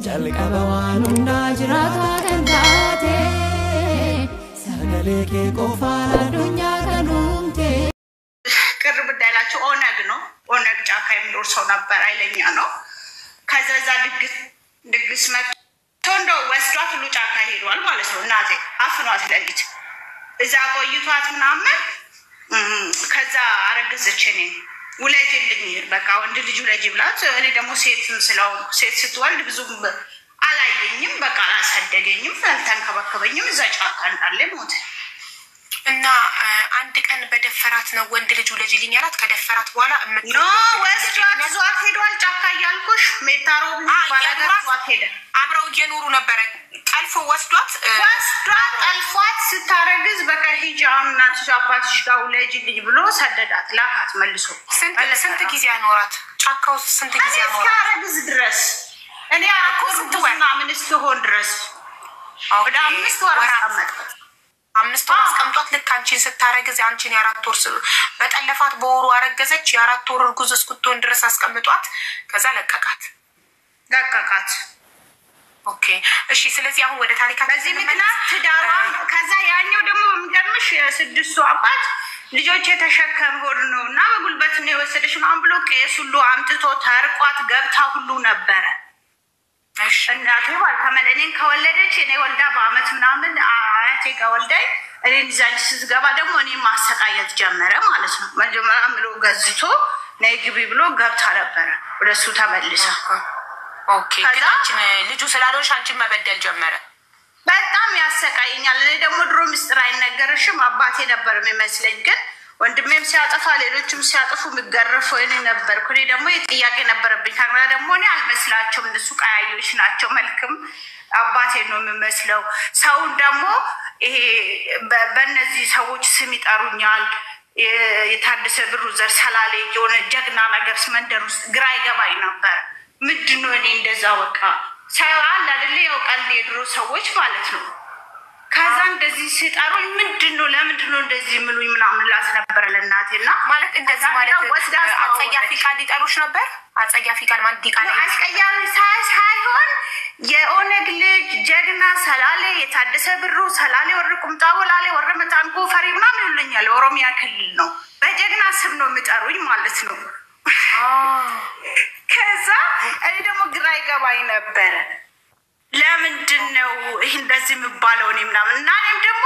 jalqa bawaanunda jirata kantaate sagalee kee qofaan addunyaa kanumte ቅርብ እንዳይላችሁ ኦነግ ነው ኦነግ ጫካ የሚኖር ሰው ነበር አይለኛ ነው ከዛዛ ድግስ መጥቶ እንደው ወስዷት ሁሉ ጫካ ሄዷል ማለት ነው እናቴ አፍኗት ለሊት እዛ ቆይቷት ምናምን ከዛ አረገዘች እኔ ወለጅልኝ በቃ ወንድ ልጅ ወለጅ ብላት እኔ ደግሞ ሴት ስትወልድ ብዙ አላየኝም በቃ አላሳደገኝም ተንከባከበኝም እዛ ጫካ እንዳለ ሞተ እና አንድ ቀን በደፈራት ነው ወንድ ልጅ ወለጅልኝ አላት ከደፈራት በኋላ ኖ ወስዷት ዟት ሄዷል ጫካ ያልኩሽ ሜታሮ ባላገር ዟት ሄደ አብረው እየኖሩ ነበር ጠልፎ ወስዷት ጠልፏት ስታረግዝ በቃ ሂጃውና ተሻባትሽ ጋር ወለጅልኝ ብሎ ሰደዳት ላካት መልሶ ስንት ጊዜ አኖራት ጫካው ስንት ጊዜ አኖራት ስታረግዝ ድረስ እኔ አቆርኩና ምን ስትሆን ድረስ ወደ 5 ወር አስቀመጠ 5 ወር አስቀምጧት ልክ አንቺን ስታረግዝ አንቺን የ4 ወር በጠለፋት በወሩ አረገዘች የ4 ወር እርጉዝ እስክትሆን ድረስ አስቀምጧት ከዛ ለቀቃት ኦኬ እሺ ስለዚህ አሁን ወደ ታሪካችን በዚህ ምክንያት ትዳሯን ከዛ ያኛው ደግሞ ምንገርምሽ የስድስቱ አባት ልጆች የተሸከም ሆድ ነውና በጉልበት ነው የወሰደሽ ማን ብሎ ቄስ ሁሉ አምጥቶ ታርቋት ገብታ ሁሉ ነበር እሺ እናቴ ባልተመለኔን ከወለደች እኔ ወልዳ በአመት ምናምን አያቴ ጋር ወልዳይ እኔ ዲዛይን ስዝገባ ደግሞ እኔ ማሰቃየት ጀመረ ማለት ነው መጀመሪያ ምሎ ገዝቶ ነይ ግቢ ብሎ ገብታ ነበር ወደሱ ተመልሳ ኦኬ ግን ልጁ ስላልሆንሽ አንቺን መበደል ጀመረ በጣም ያሰቃየኛል እኔ ደግሞ ድሮ ምስጥር አይነገርሽም አባቴ ነበር የሚመስለኝ ግን ወንድሜም ሲያጠፋ ሌሎችም ሲያጠፉ ምገረፈው እኔ ነበርኩ እኔ ደግሞ የጥያቄ ነበርብኝ ካግራ ደግሞ እኔ አልመስላቸውም እነሱ ቀያዮች ናቸው መልክም አባቴ ነው የሚመስለው ሰውን ደግሞ ይሄ በእነዚህ ሰዎች ስም ይጠሩኛል የታደሰ ብሩ ዘር ሰላሌ የሆነ ጀግና ነገር መንደር ውስጥ ግራ ይገባኝ ነበር ምንድነው እኔ እንደዛ በቃ ሳይዋል አይደለ ያው ቀልድ የድሮ ሰዎች ማለት ነው ከዛ እንደዚህ ሲጣሩኝ ምንድነው ለምንድነው እንደዚህ ምሉኝ ምናምን ላስ ነበር ለእናቴና ማለት እንደዚህ ማለት አጸያፊ ቃል ሊጠሩሽ ነበር አጸያፊ ቃል ማለት ዲቃላ አስቀያሚ ሳይሆን የኦነግ ልጅ ጀግና ሰላሌ የታደሰ ብሩ ሰላሌ ወርቁምጣ ወላሌ ወረመታንኮ ፈሪ ምናምን ይሉኛል ኦሮሚያ ክልል ነው በጀግና ስም ነው የሚጠሩኝ ማለት ነው ከዛ እኔ ደግሞ ግራ ይገባኝ ነበር ለምንድነው ይሄ እንደዚህ የሚባለው እኔ ምናምን እና እኔም ደግሞ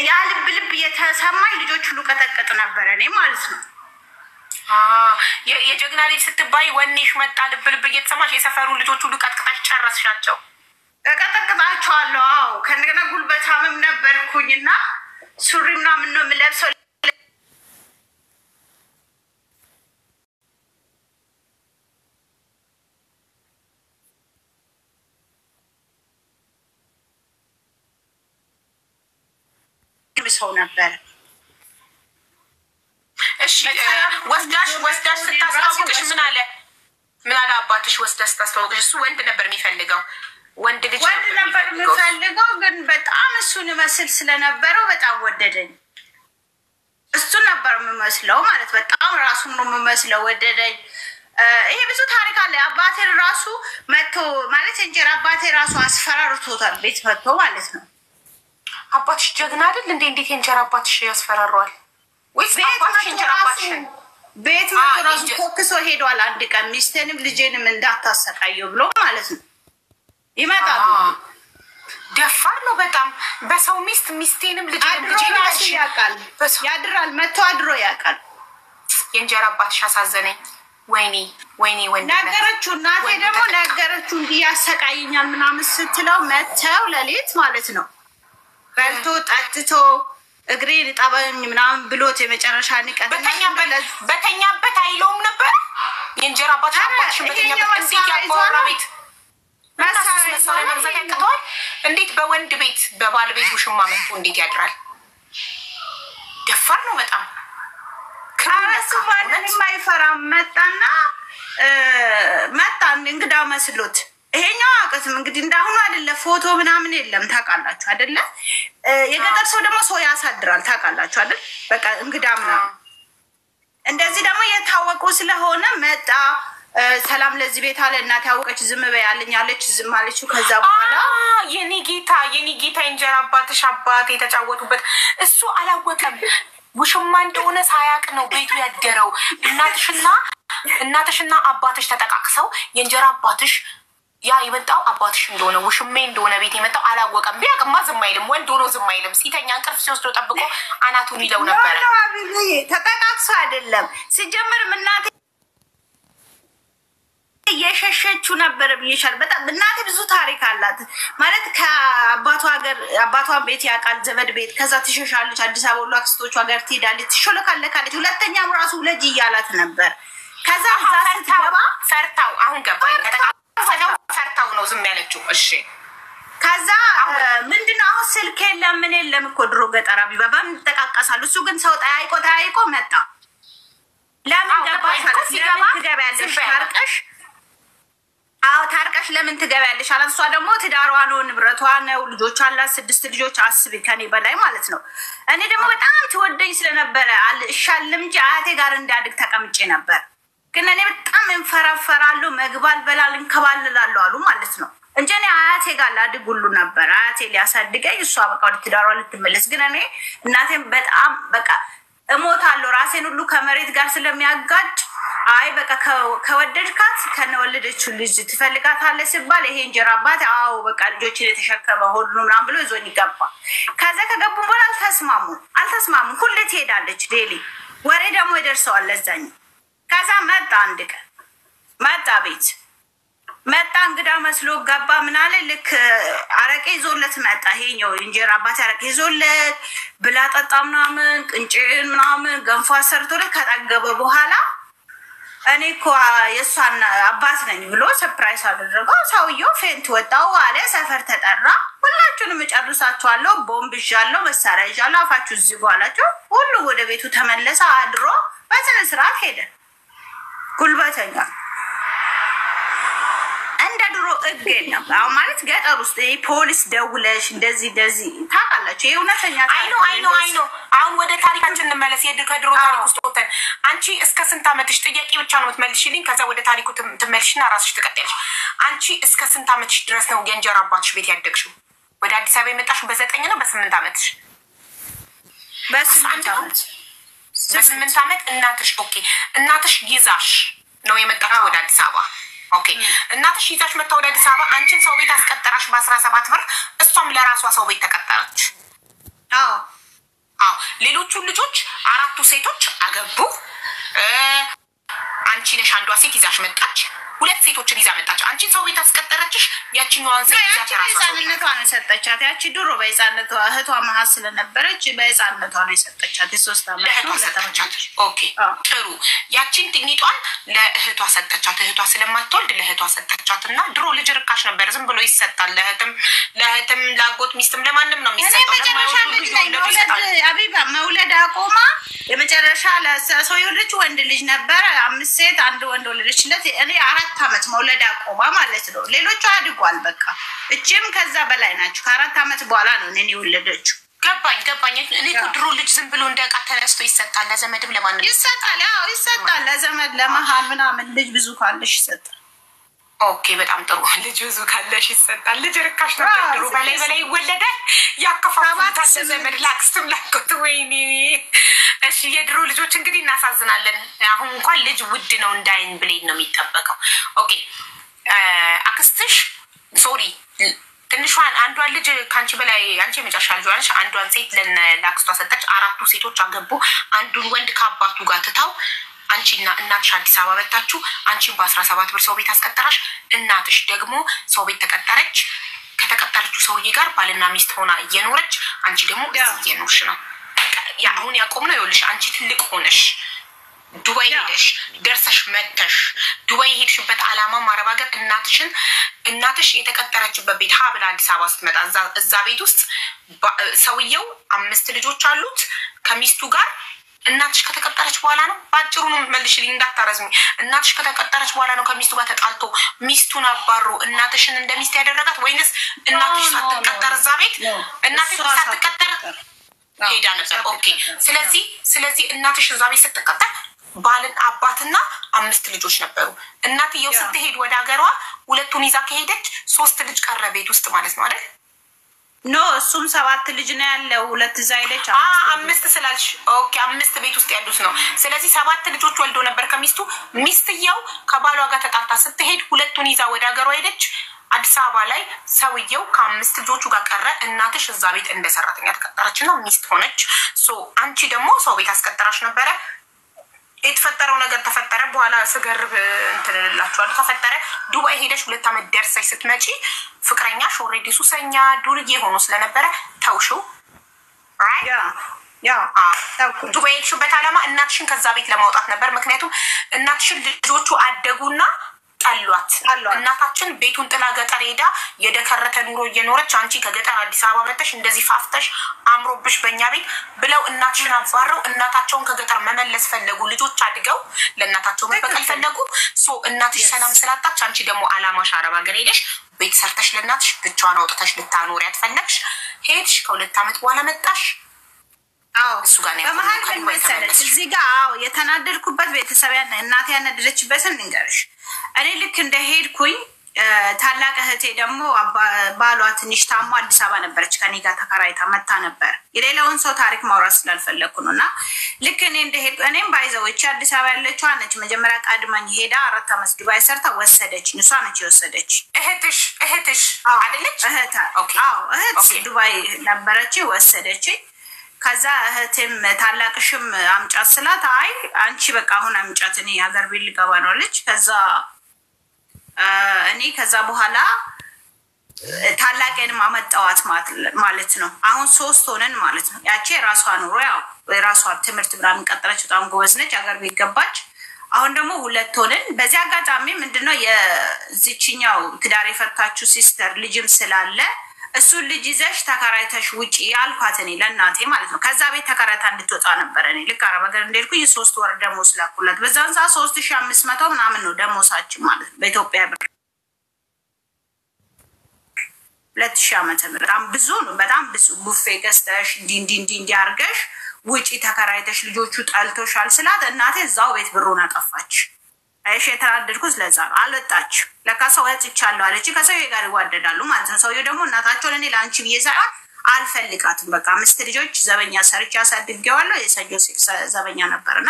ያ ልብ የተሰማኝ ልጆች ሁሉ ቀጠቀጥ ነበር እኔ ማለት ነው የጀግና ልጅ ስትባይ ወኔሽ መጣ ልብ እየተሰማሽ የሰፈሩ ልጆች ሁሉ ቀጥቅጣሽ ጨረስሻቸው ቀጠቅጣቸዋለሁ አዎ ከነገና ጉልበታምም ነበርኩኝና ሱሪ ምናምን ነው የምለብሰው ሰው ነበር እሺ ወስዳሽ ስታስተዋውቅሽ ምን አለ አባትሽ ወስዳሽ ስታስተዋውቅሽ እሱ ወንድ ነበር የሚፈልገው ወንድ ልጅ ነበር የሚፈልገው ግን በጣም እሱን መስል ስለነበረው በጣም ወደደኝ እሱ ነበር የሚመስለው ማለት በጣም ራሱን ነው የሚመስለው ወደደኝ ይሄ ብዙ ታሪክ አለ አባቴ ራሱ መጥቶ ማለት እንጀራ አባቴ ራሱ አስፈራርቶታል ቤት መጥቶ ማለት ነው አባትሽ ጀግና አይደል እንዴት የእንጀራ አባትሽ ያስፈራራዋል ወይስ አባትሽ እንጀራ አባትሽ ቤት ራሱ ተከሶ ሄዷል አንድ ቀን ሚስቴንም ልጄንም እንዳታሰቃየው ብሎ ማለት ነው ይመጣሉ ደፋር ነው በጣም በሰው ሚስቴንም ልጄንም ያቃል ያድራል መጥቶ አድሮ ያቃል የእንጀራ አባትሽ አሳዘነኝ ወይኔ ወንድ ነገረችው እናቴ ደግሞ ነገረችው እንዲያሰቃየኛል ምናምን ስትለው መተው ለሌት ማለት ነው በልቶ ጠጥቶ እግሬን ጣባኝ ምናምን ብሎት የመጨረሻ ንቀት በተኛበት አይለውም ነበር የእንጀራ አባትሽ በተኛበት እንዴት ያባወራ ቤት መሳሪያ መግዛት ያቅተዋል እንዴት በወንድ ቤት በባል ቤት ውሽማ መጥቶ እንዴት ያድራል ደፋር ነው በጣም ካራሱ ማንንም አይፈራም መጣና እንግዳ መስሎት ይሄኛው አቀስም እንግዲህ እንዳሁኑ አይደለ ፎቶ ምናምን የለም ታውቃላችሁ አይደለ የገጠር ሰው ደግሞ ሰው ያሳድራል ታውቃላችሁ አይደል በቃ እንግዳ ምናምን እንደዚህ ደግሞ የታወቁ ስለሆነ መጣ ሰላም ለዚህ ቤት አለ። እናት ያወቀች ዝም በያለኝ አለች። ዝም አለችው። ከዛ በኋላ የኔ ጌታ እንጀራ አባትሽ አባት የተጫወቱበት እሱ አላወቀም። ውሽማ እንደሆነ ሳያቅ ነው ቤቱ ያደረው። እናትሽና አባትሽ ተጠቃቅሰው የእንጀራ አባትሽ ያ የመጣው አባትሽ እንደሆነ ውሽሜ እንደሆነ ቤት የመጣው አላወቀም። ቢያቅማ ዝም አይልም። ወንድ ሆኖ ዝም አይልም። ሲተኛ እንቅልፍ ሲወስዶ ጠብቆ አናቱን ይለው ነበረ። ተጠቃቅሶ አይደለም ሲጀምርም እናቴ እየሸሸችው ነበር ብዬሻል። በጣም እናቴ ብዙ ታሪክ አላት ማለት ከአባቷ ሀገር አባቷን ቤት ያውቃል ዘመድ ቤት። ከዛ ትሸሻለች አዲስ አበባ ሁሉ አክስቶቿ ሀገር ትሄዳለች፣ ትሾለካለካለች። ሁለተኛም ራሱ ውለጅ እያላት ነበር። ከዛ እዛ ስትገባ ፈርታው አሁን ገባኝ። ፈርታው ነው ዝም ያለችው። እሺ ከዛ ምንድነው አሁን ስልክ የለም ምን የለም እኮ ድሮ ገጠር አቢባ በምን ተቃቀሳሉ። እሱ ግን ሰው ጠያይቆ መጣ። ለምን ገባሽ ማለት ሲገባ ትገቢያለሽ ታርቀሽ ታርቀሽ ለምን ትገቢያለሽ አላት። እሷ ደግሞ ትዳሯ ነው ንብረቷ ነው ልጆች አላት 6 ልጆች አስቢ ከኔ በላይ ማለት ነው። እኔ ደግሞ በጣም ትወደኝ ስለነበረ አልሻልም እንጂ አያቴ ጋር እንዳድግ ተቀምጬ ነበር። ግን እኔ በጣም እንፈራፈራለሁ መግባል በላል እንከባልላለሁ አሉ ማለት ነው እንጂ እኔ አያቴ ጋር ላድግ ሁሉ ነበር። አያቴ ሊያሳድገኝ እሷ በቃ ወደ ትዳሯ ልትመለስ። ግን እኔ እናቴን በጣም በቃ እሞታለሁ ራሴን ሁሉ ከመሬት ጋር ስለሚያጋጭ አይ በቃ ከወደድካት ከነወለደችው ልጅ ትፈልጋታለህ ሲባል ይሄ እንጀራ አባት አዎ በቃ ልጆችን የተሸከመ ሁሉ ምናምን ብሎ ይዞኝ ገባ። ከዛ ከገቡ በኋላ አልተስማሙ። ሁሌ ትሄዳለች ዴሊ ወሬ ደግሞ ይደርሰዋል ለዛኝ። ከዛ መጣ አንድ ቀን ቤት መጣ እንግዳ መስሎ ገባ። ምን አለ ልክ አረቄ ይዞለት መጣ። ይሄኛው እንጀራ አባት አረቄ ይዞለት ብላ ጠጣ ምናምን ቅንጭን ምናምን ገንፎ ሰርቶለት ከጠገበ በኋላ እኔ እኮ የእሷን አባት ነኝ ብሎ ሰርፕራይዝ አደረገው። ሰውየው ፌንት ወጣው አለ። ሰፈር ተጠራ። ሁላችሁንም እጨርሳችኋለሁ፣ ቦምብ ይዣለሁ፣ መሳሪያ ይዣለሁ፣ አፋችሁ ዝጉ አላቸው። ሁሉ ወደ ቤቱ ተመለሰ። አድሮ በስነ ስርዓት ሄደ። ጉልበተኛ እንደ ድሮ እግ የለም። አሁን ማለት ገጠር ውስጥ ፖሊስ ደውለሽ እንደዚህ ታውቃላችሁ። የእውነተኛ አይኖ አሁን ወደ ታሪካችን እንመለስ። ከድሮ ታሪክ ውስጥ ወተን አንቺ እስከ ስንት ዓመትሽ ጥያቄ ብቻ ነው የምትመልሽልኝ። ከዛ ወደ ታሪኩ ትመልሽና ራስሽ ትቀጥያለሽ። አንቺ እስከ ስንት ዓመትሽ ድረስ ነው የእንጀራ አባትሽ ቤት ያደግሽው? ወደ አዲስ አበባ የመጣሽው በ9 ነው በ8 ዓመትሽ? በ8 ዓመት። በ8 ዓመት እናትሽ እናትሽ ይዛሽ ነው የመጣችው ወደ አዲስ አበባ። ኦኬ እናትሽ ይዛሽ መጣ ወደ አዲስ አበባ። አንቺን ሰው ቤት አስቀጠራሽ በ17 ብር፣ እሷም ለራሷ ሰው ቤት ተቀጠረች። አዎ ሌሎቹ ልጆች 4ቱ ሴቶች አገቡ። አንቺ ነሽ አንዷ ሴት ይዛሽ መጣች። 2 ሴቶችን ይዛ መጣች። አንቺን ሰው ቤት አስቀጠረችሽ። ያቺኛዋን ሴት ይዛ ተራሷ በሕፃንነቷ ነው ሰጠቻት። ያቺ ድሮ በሕፃንነቷ እህቷ መሀል ስለነበረች በሕፃንነቷ ነው የሰጠቻት። የ3 ዓመት ነው ሰጠቻት። ኦኬ ጥሩ። ያቺን ትንሿን ለእህቷ ሰጠቻት። እህቷ ስለማትወልድ ለእህቷ ሰጠቻት። እና ድሮ ልጅ ርካሽ ነበር፣ ዝም ብሎ ይሰጣል። ለእህትም ላጎት ሚስትም ለማንም ነው የሚሰጠው። አቢባ መውለድ አቆማ የመጨረሻ ለሰው የወለደች ወንድ ልጅ ነበረ። 5 ሴት 1 ወንድ ወለደችለት። እኔ 4 ዓመት መውለድ አቆማ ማለት ነው። ሌሎቹ አድጓል በቃ። እቺም ከዛ በላይ ናቸው። ከ4 ዓመት በኋላ ነው እኔ የወለደችው። ገባኝ። እኔ እኮ ድሮ ልጅ ዝም ብሎ እንደ ዕቃ ተነስቶ ይሰጣል። ለዘመድም ለማንም ይሰጣል። አዎ ይሰጣል። ለዘመድ ለመሀል ምናምን ልጅ ብዙ ካለሽ ይሰጣል። ኦኬ በጣም ጥሩ። ልጅ ብዙ ካለሽ ይሰጣል። ልጅ ርካሽ ነበር ድሮ። በላይ ይወለዳል። ያከፋፍሉታል ለዘመድ ላክስትም ላጎት። ወይኔ እሺ የድሮ ልጆች እንግዲህ እናሳዝናለን። አሁን እንኳን ልጅ ውድ ነው፣ እንዳይን ብሌን ነው የሚጠበቀው። ኦኬ አክስትሽ ሶሪ ትንሿን አንዷን ልጅ ካንቺ በላይ አንቺ የመጨረሻ ልጅ ዋንሽ አንዷን ሴት ለአክስቷ ሰጠች። 4ቱ ሴቶች አገቡ። አንዱን ወንድ ከአባቱ ጋር ትታው አንቺና እናትሽ አዲስ አበባ መጣችሁ። አንቺን በ17 ብር ሰው ቤት አስቀጠራሽ። እናትሽ ደግሞ ሰው ቤት ተቀጠረች። ከተቀጠረችው ሰውዬ ጋር ባልና ሚስት ሆና እየኖረች፣ አንቺ ደግሞ እየኖርሽ ነው። አሁን ያቆምነው ይኸውልሽ አንቺ ትልቅ ሆነሽ ዱባይ ሄደሽ ደርሰሽ መተሽ ዱባይ ሄድሽበት አላማ ማረብ ሀገር እናትሽ የተቀጠረችበት ቤት ሀብላ አዲስ አበባ ስትመጣ እዛ ቤት ውስጥ ሰውየው 5 ልጆች አሉት ከሚስቱ ጋር። እናትሽ ከተቀጠረች በኋላ ነው ባጭሩ ነው መልሽልኝ እንዳታረዝሚ። እናትሽ ከተቀጠረች በኋላ ነው ከሚስቱ ጋር ተጣልቶ ሚስቱን አባሮ እናትሽን እንደሚስት ያደረጋት? ወይንስ እናትሽ ሳትቀጠር እዛ ቤት እናትሽ ሳትቀጠር ሄዳ ነበር? ኦኬ ስለዚህ እናትሽ እዛ ቤት ስትቀጠር ባልን አባትና 5 ልጆች ነበሩ። እናትየው ስትሄድ ወደ ሀገሯ 2ቱን ይዛ ከሄደች 3 ልጅ ቀረ ቤት ውስጥ ማለት ነው አይደል? ኖ እሱም 7 ልጅ ነው ያለው። 2 እዛ ሄደች 5 ስላልሽ ኦኬ 5 ቤት ውስጥ ያሉት ነው። ስለዚህ 7 ልጆች ወልዶ ነበር ከሚስቱ። ሚስትየው ከባሏ ጋር ተጣልታ ስትሄድ 2ቱን ይዛ ወደ ሀገሯ ሄደች። አዲስ አበባ ላይ ሰውየው ከ5 ልጆቹ ጋር ቀረ። እናትሽ እዛ ቤት እንደ ሰራተኛ ተቀጠረችና ሚስት ሆነች። አንቺ ደግሞ ሰው ቤት አስቀጠራሽ ነበረ። የተፈጠረው ነገር ተፈጠረ። በኋላ ስገርብ እንትልላችኋል ተፈጠረ። ዱባይ ሄደሽ 2 ዓመት ደርሰሽ ስትመጪ ፍቅረኛሽ ኦልሬዲ ሱሰኛ ዱርዬ ሆኖ ስለነበረ ተውሽው። ዱባይ ሄድሽበት ዓላማ እናትሽን ከዛ ቤት ለማውጣት ነበር። ምክንያቱም እናትሽን ልጆቹ አደጉና ጠሏት። እናታችን ቤቱን ጥላ ገጠር ሄዳ የደከረተ ኑሮ እየኖረች አንቺ ከገጠር አዲስ አበባ መጥተሽ እንደዚህ ፋፍተሽ አምሮብሽ በእኛ ቤት ብለው እናትሽን አባረው እናታቸውን ከገጠር መመለስ ፈለጉ። ልጆች አድገው ለእናታቸው መበቀል ፈለጉ። እናትሽ ሰላም ስላጣች አንቺ ደግሞ አላማሽ አረብ ሀገር ሄደሽ ቤት ሰርተሽ ለእናትሽ ብቻዋን አውጥተሽ ልታኖሪያት ፈለግሽ። ሄድሽ። ከ2 ዓመት በኋላ መጣሽ። እሱ ጋር ነው በመሀል ምን መሰለሽ እዚህ ጋር የተናደድኩበት ቤተሰብ እናቴ ያነደደችበትን ልንገርሽ። እኔ ልክ እንደሄድኩኝ ታላቅ እህቴ ደግሞ ባሏ ትንሽ ታሞ አዲስ አበባ ነበረች ከኔ ጋር ተከራይታ መታ ነበር። የሌላውን ሰው ታሪክ ማውራት ስላልፈለኩ ነውና ልክ እኔ እንደሄድኩ እኔም ባይዘውች አዲስ አበባ ያለችው አነች መጀመሪያ ቀድማኝ ሄዳ 4 ዓመት ዱባይ ሰርታ ወሰደች። እሷ ነች የወሰደች። እህትሽ አይደለች? እህት ዱባይ ነበረች ወሰደች። ከዛ እህቴም ታላቅሽም አምጫት ስላት አይ አንቺ በቃ አሁን አምጫት እኔ ሀገር ቤት ልገባ ነው አለች። ከዛ በኋላ ታላቄንም አመጣዋት ማለት ነው። አሁን 3 ሆነን ማለት ነው። ያቺ የራሷ ኑሮ ያው የራሷ ትምህርት ምናምን ቀጠለች። በጣም ጎበዝ ነች። ሀገር ቤት ገባች። አሁን ደግሞ 2 ሆነን በዚህ አጋጣሚ ምንድነው የዚችኛው ትዳር የፈታችሁ ሲስተር ልጅም ስላለ እሱን ልጅ ይዘሽ ተከራይተሽ ውጪ ያልኳት እኔ ለእናቴ ማለት ነው። ከዛ ቤት ተከራይታ እንድትወጣ ነበር። እኔ ልክ አረብ ሀገር እንደሄድኩኝ 3 ወር ደሞዝ ላኩላት። በዛን ሰዓት 3500 ምናምን ነው ደሞዛችን ማለት ነው በኢትዮጵያ ብር 2000 ዓመተ ምህረት። በጣም ብዙ ነው። በጣም ብዙ ቡፌ ገዝተሽ እንዲ አድርገሽ ውጪ ተከራይተሽ ልጆቹ ጠልቶሻል ስላት እናቴ እዛው ቤት ብሩን አጠፋች። አይሽ የተራደድኩት ስለዛ አልወጣች። ለካ ሰው ወጥቻለሁ አለች። ከሰውዬ ጋር ይዋደዳሉ ማለት ነው። ሰውዬው ደግሞ እናታቸውን እኔ ላንቺ ብዬ ሳይሆን አልፈልጋትም በቃ 5 ልጆች ዘበኛ ሰርቼ አሳድጌዋለሁ። የሰጆ ዘበኛ ነበርና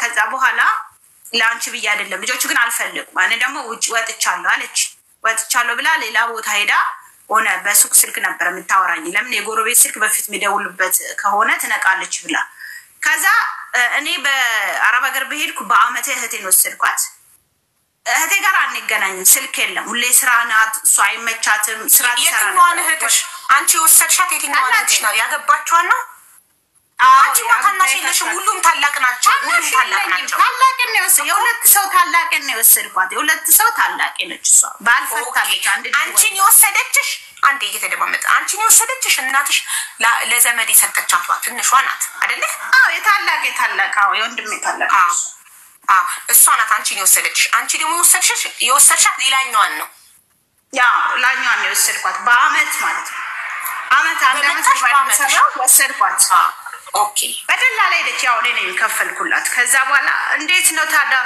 ከዛ በኋላ ላንቺ ብዬ አይደለም ልጆቹ ግን አልፈልግም እኔ ደግሞ ውጪ ወጥቻለሁ አለች። ወጥቻለሁ ብላ ሌላ ቦታ ሄዳ ሆነ በሱቅ ስልክ ነበር የምታወራኝ። ለምን የጎረቤት ስልክ በፊት የሚደውልበት ከሆነ ትነቃለች ብላ ከዛ እኔ በአረብ ሀገር በሄድኩ በአመቴ እህቴን ወሰድኳት። እህቴ ጋር አንገናኝም፣ ስልክ የለም፣ ሁሌ ስራ ናት። እሷ አይመቻትም፣ ስራ ትሰራ ነው። የትኛዋን እህትሽ አንቺ ወሰድሻት? የትኛዋን እህትሽ ነው ያገባችኋት ነው? አንቺ ማታናሽ የለሽም። ሁሉም ታላቅ ናቸው። ሁሉም ታላቅ ናቸው። ታላቅ ነው የወሰድኩት። የሁለት ሰው ታላቅ ነው የወሰድኳት። የሁለት ሰው ታላቅ ነች እሷ። ባልፈታለች አንቺን የወሰደችሽ አንዴ እየተደማመጠ አንቺን የወሰደችሽ እናትሽ ለዘመድ የሰጠቻት ትንሿ ናት አይደለ? የታላቅ የወንድሜ ታላቅ እሷ ናት አንቺን የወሰደችሽ። አንቺ ደግሞ የወሰድሻት ሌላኛዋን ነው። ላኛዋን ነው የወሰድኳት በአመት ማለት ነው። አመት ወሰድኳት። ኦኬ በደላላ ሄደች። ያው እኔ ነኝ ከፈልኩላት። ከዛ በኋላ እንዴት ነው ታዲያ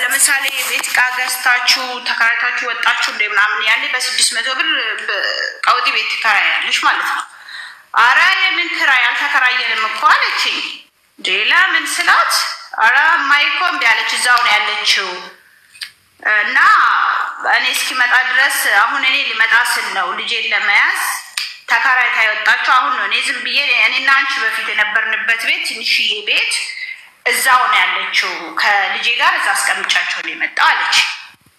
ለምሳሌ ቤት ዕቃ ገዝታችሁ ተከራይታችሁ ወጣችሁ እንደ ምናምን ያኔ በ600 ብር ቀውጢ ቤት ትከራያለሽ ማለት ነው። አረ የምን ክራይ አልተከራየንም እኮ አለችኝ። ለምን ስላት አረ ማይኮ እምቢ አለች። እዛው ነው ያለችው እና እኔ እስኪመጣ ድረስ አሁን እኔ ሊመጣ ስል ነው ልጄን ለመያዝ ተከራይታ የወጣችሁ አሁን ነው። እኔ ዝም ብዬ እኔና አንቺ በፊት የነበርንበት ቤት ትንሽዬ ቤት እዛው ነው ያለችው። ከልጄ ጋር እዛ አስቀምጫቸው ነው የመጣው አለች።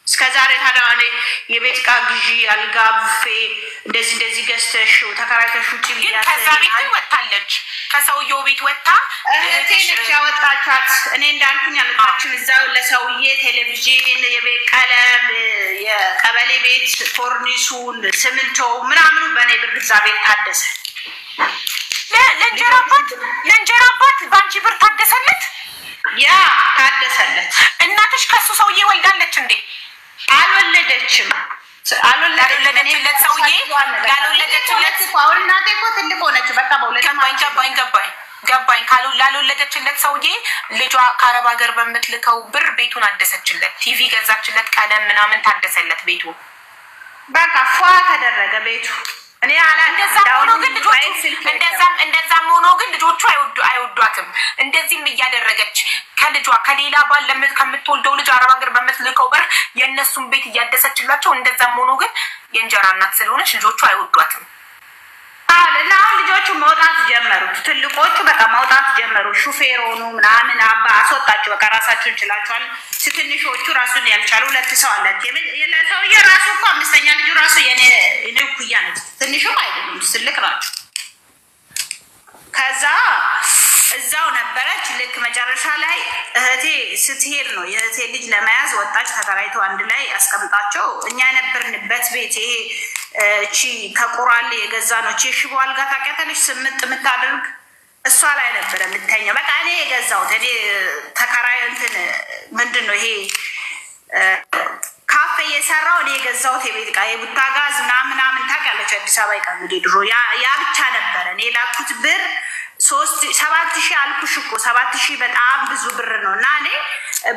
እስከዛሬ ታዲያ እኔ የቤት ዕቃ ግዢ አልጋ ቡፌ እንደዚህ ገዝተሽ ተከራይተሽ ውጪ ብያለሁ። ከዛ ቤት ወጣለች። ከሰውየው ቤት ወጣ እህቴሽ ያወጣቻት። እኔ እንዳልኩኝ ያለቻችን እዛው ለሰውዬ ቴሌቪዥን፣ የቤት ቀለም፣ የቀበሌ ቤት ኮርኒሱን፣ ሲሚንቶ ምናምኑ በኔ ብር እዛ ቤት ታደሰ። ለእንጀራ አባት ባንቺ ብር ታደሰለት? ያ ታደሰለት። እናትሽ ከሱ ሰውዬ ወልዳለች እንዴ? አልወለደችም። አልወለደችለት ሰውዬ ያልወለደችለት። አሁን እናቴ እኮ ትልቅ ሆነች። በቃ በሁለት ገባኝ። ገባኝ። ላልወለደችለት ሰውዬ ልጇ ከአረብ ሀገር በምትልከው ብር ቤቱን አደሰችለት፣ ቲቪ ገዛችለት፣ ቀለም ምናምን ታደሰለት ቤቱ። በቃ ፏ ተደረገ ቤቱ። እኔ እንደዛም ሆኖ ግን ልጆቹ አይወዷትም። እንደዚህም እያደረገች ከልጇ ከሌላ ባል ከምትወልደው ልጅ አረብ ሀገር በምትልከው ብር የእነሱን ቤት እያደሰችላቸው፣ እንደዛም ሆኖ ግን የእንጀራ እናት ስለሆነች ልጆቹ አይወዷትም። እና ልጆቹ መውጣት ጀመሩ። ትልቆቹ በቃ መውጣት ጀመሩ። ሹፌር ሆኑ ምናምን አባ አስወጣቸው። በቃ ራሳቸውን ችላቸዋል። ትንሾቹ ራሱን ያልቻሉ 2 ሰው አላት። የለሰውዬ ራሱ እኮ 5ኛ ልጁ ራሱ የኔ ኩያ ነች። ትንሹም አይደለም ትልቅ ናቸው። ከዛ እዛው ነበረች። ልክ መጨረሻ ላይ እህቴ ስትሄድ ነው የእህቴ ልጅ ለመያዝ ወጣች። ተከራይቶ አንድ ላይ አስቀምጣቸው። እኛ የነበርንበት ቤት ይሄ እቺ ከቁራሌ የገዛ ነው። እቺ ሽቦ አልጋ ታውቂያታለሽ? ስምጥ የምታደርግ እሷ ላይ ነበረ የምተኛው። በቃ እኔ የገዛሁት እኔ ተከራይ እንትን ምንድን ነው ይሄ ካፌ እየሰራው እኔ የገዛሁት የቤት ዕቃ የቡታ ጋዝ ምናምን ታውቂያለች? አዲስ አበባ ዕቃ እንግዲህ ድሮ ያ ብቻ ነበረ። እኔ ላኩት ብር 7,000 አልኩሽ እኮ 7,000 በጣም ብዙ ብር ነው። እና እኔ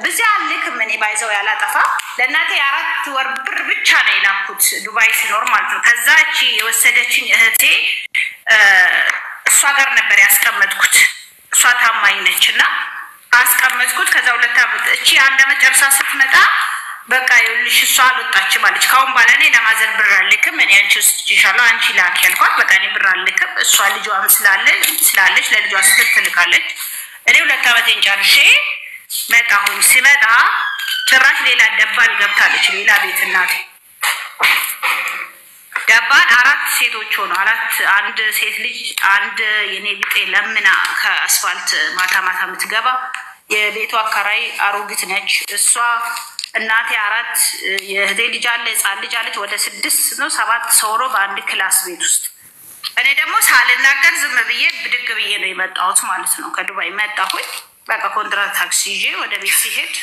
ብዙ አልክም። እኔ ባይዘው ያላጠፋ ለእናቴ 4 ወር ብር ብቻ ነው የላኩት ዱባይ ሲኖር ማለት ነው። ከዛ እቺ የወሰደችኝ እህቴ እሷ ጋር ነበር ያስቀመጥኩት። እሷ ታማኝ ነች እና አስቀመጥኩት። ከዛ 2 ዓመት እቺ አንድ ዓመት ጨርሳ ስትመጣ በቃ ይኸውልሽ እሷ አልወጣችም አለች። ካሁን በኋላ እኔ ለማዘር ብር አልክም፣ እኔ አንቺ ውስጥ ይሻላል አንቺ ላክ ያልኳት። በቃ እኔ ብር አልክም፣ እሷ ልጇም ስላለች ለልጇ ስትል ትልካለች። እኔ 2 ዓመቴን ጨርሼ መጣሁኝ። ሲመጣ ጭራሽ ሌላ ደባል ገብታለች፣ ሌላ ቤት። እናቴ ደባል 4 ሴቶች ሆኖ 4 አንድ ሴት ልጅ አንድ የኔ ቢጤ ለምና ከአስፋልት ማታ ማታ የምትገባ የቤቷ አካራይ አሮጊት ነች እሷ። እናቴ 4 የእህቴ ልጅ አለ፣ ህፃን ልጅ አለች። ወደ 6 ነው 7 ሰው ነው በአንድ ክላስ ቤት ውስጥ። እኔ ደግሞ ሳልናገር ዝም ብዬ ብድግ ብዬ ነው የመጣሁት ማለት ነው። ከዱባይ መጣሁኝ። በቃ ኮንትራት ታክሲ ይዤ ወደ ቤት ሲሄድ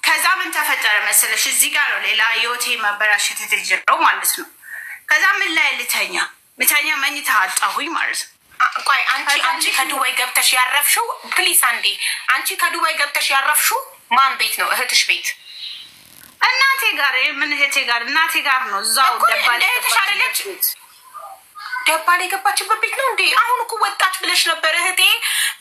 ከዛ ምን ተፈጠረ መሰለሽ? እዚህ ጋር ነው ሌላ ህይወቴ መበላሸት የተጀመረው ማለት ነው። ከዛ ምን ላይ ልተኛ መኝታ አጣሁኝ ማለት ነው። ቆይ አንቺ ከዱባይ ገብተሽ ያረፍሽው ፕሊስ አንዴ፣ አንቺ ከዱባይ ገብተሽ ያረፍሽው ማን ቤት ነው? እህትሽ ቤት? እናቴ ጋር። ምን እህቴ ጋር? እናቴ ጋር ነው። እዛው ደባል የገባችበት ቤት ነው እንዴ? አሁን እኮ ወጣች ብለሽ ነበር። እህቴ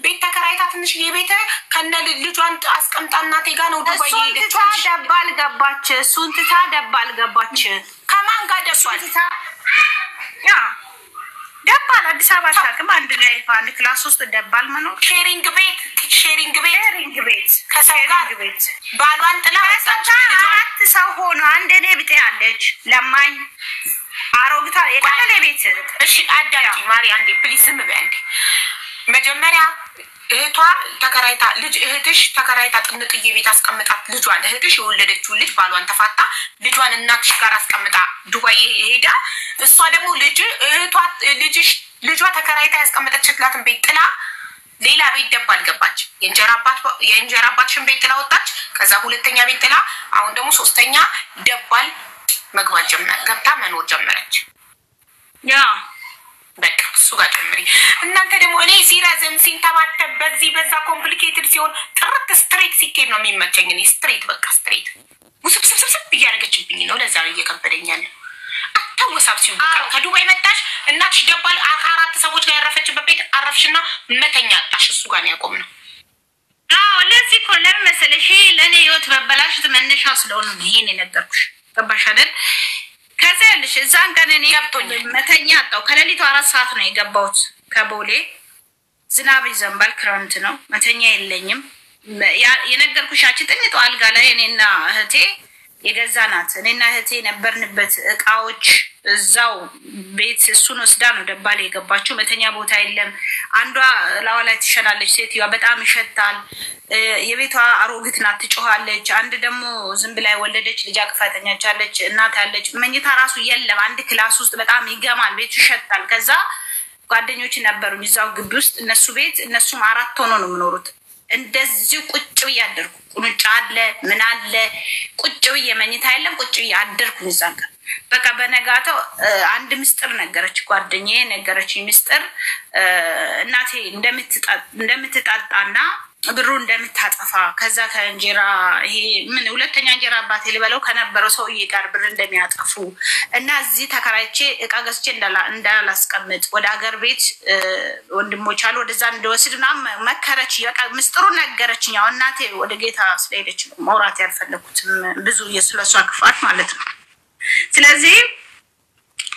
ቤት ተከራይታ ትንሽ የቤተ ከነ ልጇን አስቀምጣ እናቴ ጋር ነው ዱባይ የሄደችው። ደባል ገባች። እሱን ትታ ደባል ገባች። ከማን ጋር ደባል? ደባል አዲስ አበባ ታቅም አንድ ላይ በአንድ ክላስ ውስጥ ደባል መኖር። ሼሪንግ ቤት ከሰው ጋር ባሏን ጥላ 4 ሰው ሆኖ አንድ እኔ ብጤ አለች ለማኝ አሮግታ የቀለለ ቤት። እሺ አዳጂ ማሪ አንዴ ፕሊዝ ዝም በይ አንዴ። መጀመሪያ እህቷ ተከራይታ እህትሽ ተከራይታ ጥንጥዬ ቤት አስቀምጣት ልጇን እህትሽ የወለደችውን ልጅ ባሏን ተፋታ ልጇን እናትሽ ጋር አስቀምጣ ዱባይ ሄዳ እሷ ደግሞ ልጇ ተከራይታ ያስቀመጠችላትን ቤት ጥላ ሌላ ቤት ደባል ገባች። የእንጀራ አባትሽን ቤት ጥላ ወጣች። ከዛ 2ኛ ቤት ጥላ አሁን ደግሞ 3ኛ ደባል መግባት ገብታ መኖር ጀመረች። በቃ እሱ ጋር ጀምሪ። እናንተ ደግሞ እኔ ሲረዝም ሲንተባተብ በዚህ በዛ ኮምፕሊኬትድ ሲሆን ጥርት ስትሬት ሲኬድ ነው የሚመቸኝ። እኔ ስትሬት በቃ ስትሬት ውስብስብስብ እያደረገችብኝ ነው። ለዛ ነው እየከበደኛል። አታወሳብ ሲሆን በቃ ከዱባይ መጣሽ እናትሽ ደባል 4 ሰዎች ጋር ያረፈችበት ቤት አረፍሽና መተኛ አጣሽ። እሱ ጋር ነው ያቆምነው። ለዚህ እኮ ለምን መሰለሽ ለእኔ ህይወት መበላሸት መነሻ ስለሆነ ነው ይሄን የነገርኩሽ። ገባሽ አይደል? ከዛ ያለሽ እዛን ቀን እኔ መተኛ አጣሁ። ከሌሊቱ 4 ሰዓት ነው የገባሁት ከቦሌ። ዝናብ ይዘንባል፣ ክረምት ነው። መተኛ የለኝም። የነገርኩሽ ያቺ ጥንቷ አልጋ ላይ እኔና እህቴ የገዛናት እኔና እህቴ ነበርንበት እቃዎች እዛው ቤት እሱን ወስዳ ነው ደባል የገባችው። መተኛ ቦታ የለም። አንዷ ላዋ ላይ ትሸናለች ሴትዮዋ፣ በጣም ይሸታል። የቤቷ አሮጊት ናት፣ ትጮኻለች። አንድ ደግሞ ዝም ብላ የወለደች ልጅ አቅፋተኛቻለች፣ እናት ያለች። መኝታ ራሱ የለም። አንድ ክላስ ውስጥ በጣም ይገማል፣ ቤቱ ይሸታል። ከዛ ጓደኞች ነበሩኝ እዛው ግቢ ውስጥ እነሱ ቤት እነሱም 4 ሆኖ ነው የሚኖሩት። እንደዚህ ቁጭ ብዬ አደርኩ። ቁንጫ አለ ምን አለ ቁጭ ብዬ መኝታ የለም ቁጭ ብዬ አደርኩ። ይዛንከ በቃ በነጋታው አንድ ምስጥር ነገረች ጓደኛዬ ነገረችኝ። ምስጥር እናቴ እንደምትጣጣና ብሩ እንደምታጠፋ ከዛ ከእንጀራ ይሄ ምን ሁለተኛ እንጀራ አባቴ ሊበለው ከነበረው ሰውዬ ጋር ብር እንደሚያጠፉ እና እዚህ ተከራይቼ እቃ ገዝቼ እንዳላስቀምጥ ወደ ሀገር ቤት ወንድሞች አሉ ወደዛ እንደወስድና መከረች። በቃ ምስጥሩ ነገረችኝ። ያው እናቴ ወደ ጌታ ስለሄደች ነው ማውራት ያልፈለኩትም ብዙ የስለሷ ክፋት ማለት ነው። ስለዚህ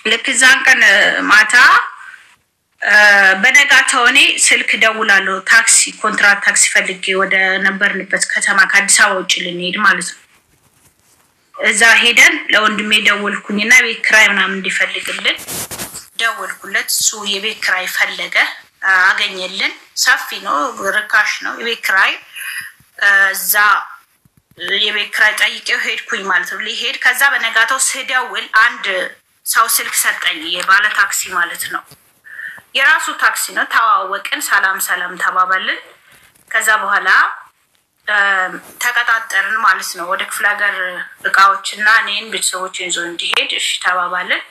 ልክ ዛን ቀን ማታ በነጋታው እኔ ስልክ ደውላለሁ። ታክሲ ኮንትራት ታክሲ ፈልጌ ወደ ነበርንበት ከተማ ከአዲስ አበባ ውጭ ልንሄድ ማለት ነው። እዛ ሄደን ለወንድሜ ደወልኩኝና ቤት ኪራይ ምናምን እንዲፈልግልን ደወልኩለት። እሱ የቤት ኪራይ ፈለገ አገኘልን። ሰፊ ነው ርካሽ ነው የቤት ኪራይ። እዛ የቤት ኪራይ ጠይቄው ሄድኩኝ ማለት ነው ሊሄድ። ከዛ በነጋታው ስደውል አንድ ሰው ስልክ ሰጠኝ የባለ ታክሲ ማለት ነው። የራሱ ታክሲ ነው። ተዋወቅን ሰላም ሰላም ተባባልን። ከዛ በኋላ ተቀጣጠርን ማለት ነው። ወደ ክፍለ ሀገር እቃዎችና እኔን ቤተሰቦችን ይዞ እንዲሄድ እሺ ተባባልን።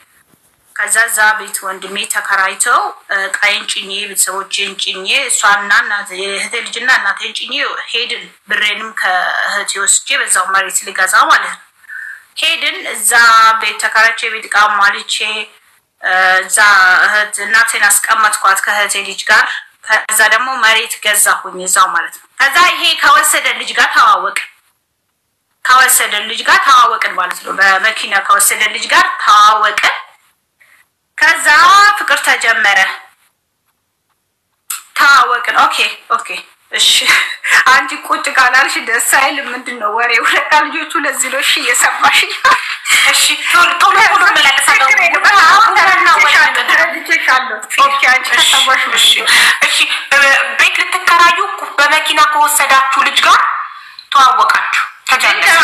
ከዛ ዛ ቤት ወንድሜ ተከራይተው ቃይን ጭኜ ቤተሰቦችን ጭኜ እሷና እናቴ እህቴ ልጅና እናቴን ጭኜ ሄድን። ብሬንም ከእህቴ ወስጄ በዛው መሬት ሊገዛ ማለት ነው ሄድን። እዛ ቤት ተከራይቼ ቤት እቃ ማልቼ እዛ እህት እናቴን አስቀመጥኳት ከእህቴ ልጅ ጋር። ከዛ ደግሞ መሬት ገዛሁኝ እዛው ማለት ነው። ከዛ ይሄ ከወሰደ ልጅ ጋር ተዋወቅን ማለት ነው። በመኪና ከወሰደ ልጅ ጋር ተዋወቅን። ከዛ ፍቅር ተጀመረ። ተዋወቅን። ኦኬ እሺ አንቺ ቁጭ ካላልሽ ደስ አይልም። ምንድነው ወሬው? ለካ ልጆቹ ለዚህ ነው እሺ እየሰማሽ እሺ ቶሎ መለከታለው እሺ ቤት ልትከራዩ በመኪና ከወሰዳችሁ ልጅ ጋር ተዋወቃችሁ ተጀመረ።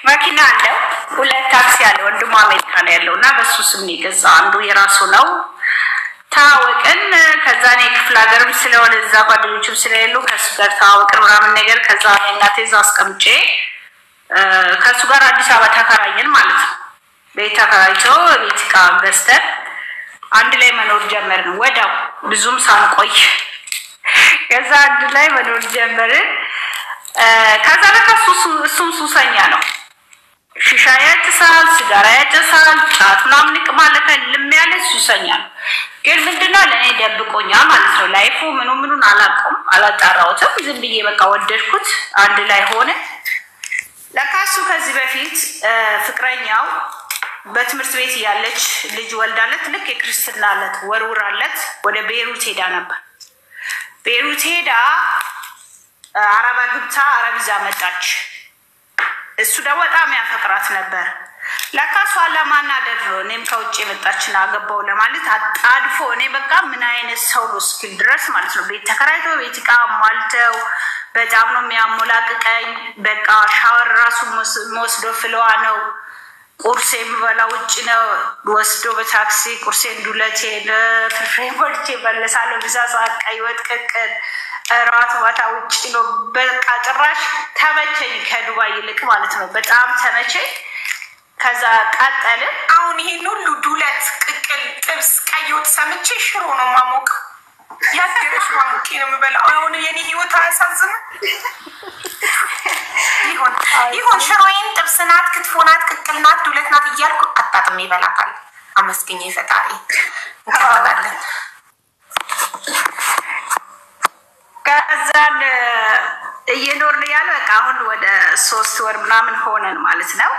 መኪና አለው ሁለት ታክሲ አለ ወንድሙ አሜሪካ ነው ያለውና በሱ ስም ይገዛ አንዱ የራሱ ነው። ታወቅን። ከዛ እኔ ክፍለ ሀገርም ስለሆነ እዛ ጓደኞችም ስለሌሉ ከሱ ጋር ታወቅን ምናምን ነገር። ከዛ እናቴ እዛ አስቀምጬ ከሱ ጋር አዲስ አበባ ተከራየን ማለት ነው። ቤት ተከራይቶ ቤት ዕቃ ገዝተን አንድ ላይ መኖር ጀመርን። ወዲያው ብዙም ሳንቆይ ከዛ አንድ ላይ መኖር ጀመርን። ከዛ እሱም ሱሰኛ ነው። ሺሻ ያጨሳል፣ ሲጋራ ያጨሳል፣ ጫት ምናምን ይቅማል። ልም ያለ ሱሰኛ ነው። ግን ምንድነው ለኔ ደብቆኛል ማለት ነው። ላይፉ ምኑን አላጣራሁትም። ዝም ብዬ በቃ ወደድኩት። አንድ ላይ ሆነ። ለካሱ ከዚህ በፊት ፍቅረኛው በትምህርት ቤት ያለች ልጅ ወልዳለት ልክ የክርስትና ዕለት ወርውራለት ወደ ቤይሩት ሄዳ ነበር። ቤይሩት ሄዳ አረባ ግብታ አረቢዛ መጣች። እሱ ደግሞ በጣም ያፈቅራት ነበር። ለካሱ አለማናደድ ነው። እኔም ከውጭ የመጣችን አገባው ለማለት አጣድፎ እኔ በቃ ምን አይነት ሰው ነው እስኪል ድረስ ማለት ነው። ቤት ተከራይቶ ቤት ዕቃ ማልተው በጣም ነው የሚያሞላቅቀኝ። በቃ ሻወር ራሱ ወስዶ ፍለዋ ነው። ቁርሴ የምበላ ውጭ ነው ወስዶ በታክሲ ቁርሴን ዱለቴ ፍርፍሬን በልቼ መለሳለሁ። ብዛ ሰዓት ቀይ ወጥ ቅቅል እራት ማታ ውጭ ነው። በቃ ጭራሽ ተመቸኝ ከዱባይ ይልቅ ማለት ነው። በጣም ተመቸኝ። ከዛ ቀጠልን። አሁን ይሄን ሁሉ ዱለት ቅቅል ጥብስ ቀይ ወጥ ሰምቼ ሽሮ ነው ማሞቅ ያደረሽ ማሞቅ ነው የምበላው። አሁን የኔ ህይወት አያሳዝንም? ይሁን ሽሮዬን ጥብስ ናት ክትፎ ናት ቅቅል ናት ዱለት ናት እያልኩ አጣጥሜ ይበላታል። አመስግኜ ፈጣሪ እንቀጥላለን። ከዛን እየኖርን ያለ በቃ አሁን ወደ 3 ወር ምናምን ሆነን ማለት ነው።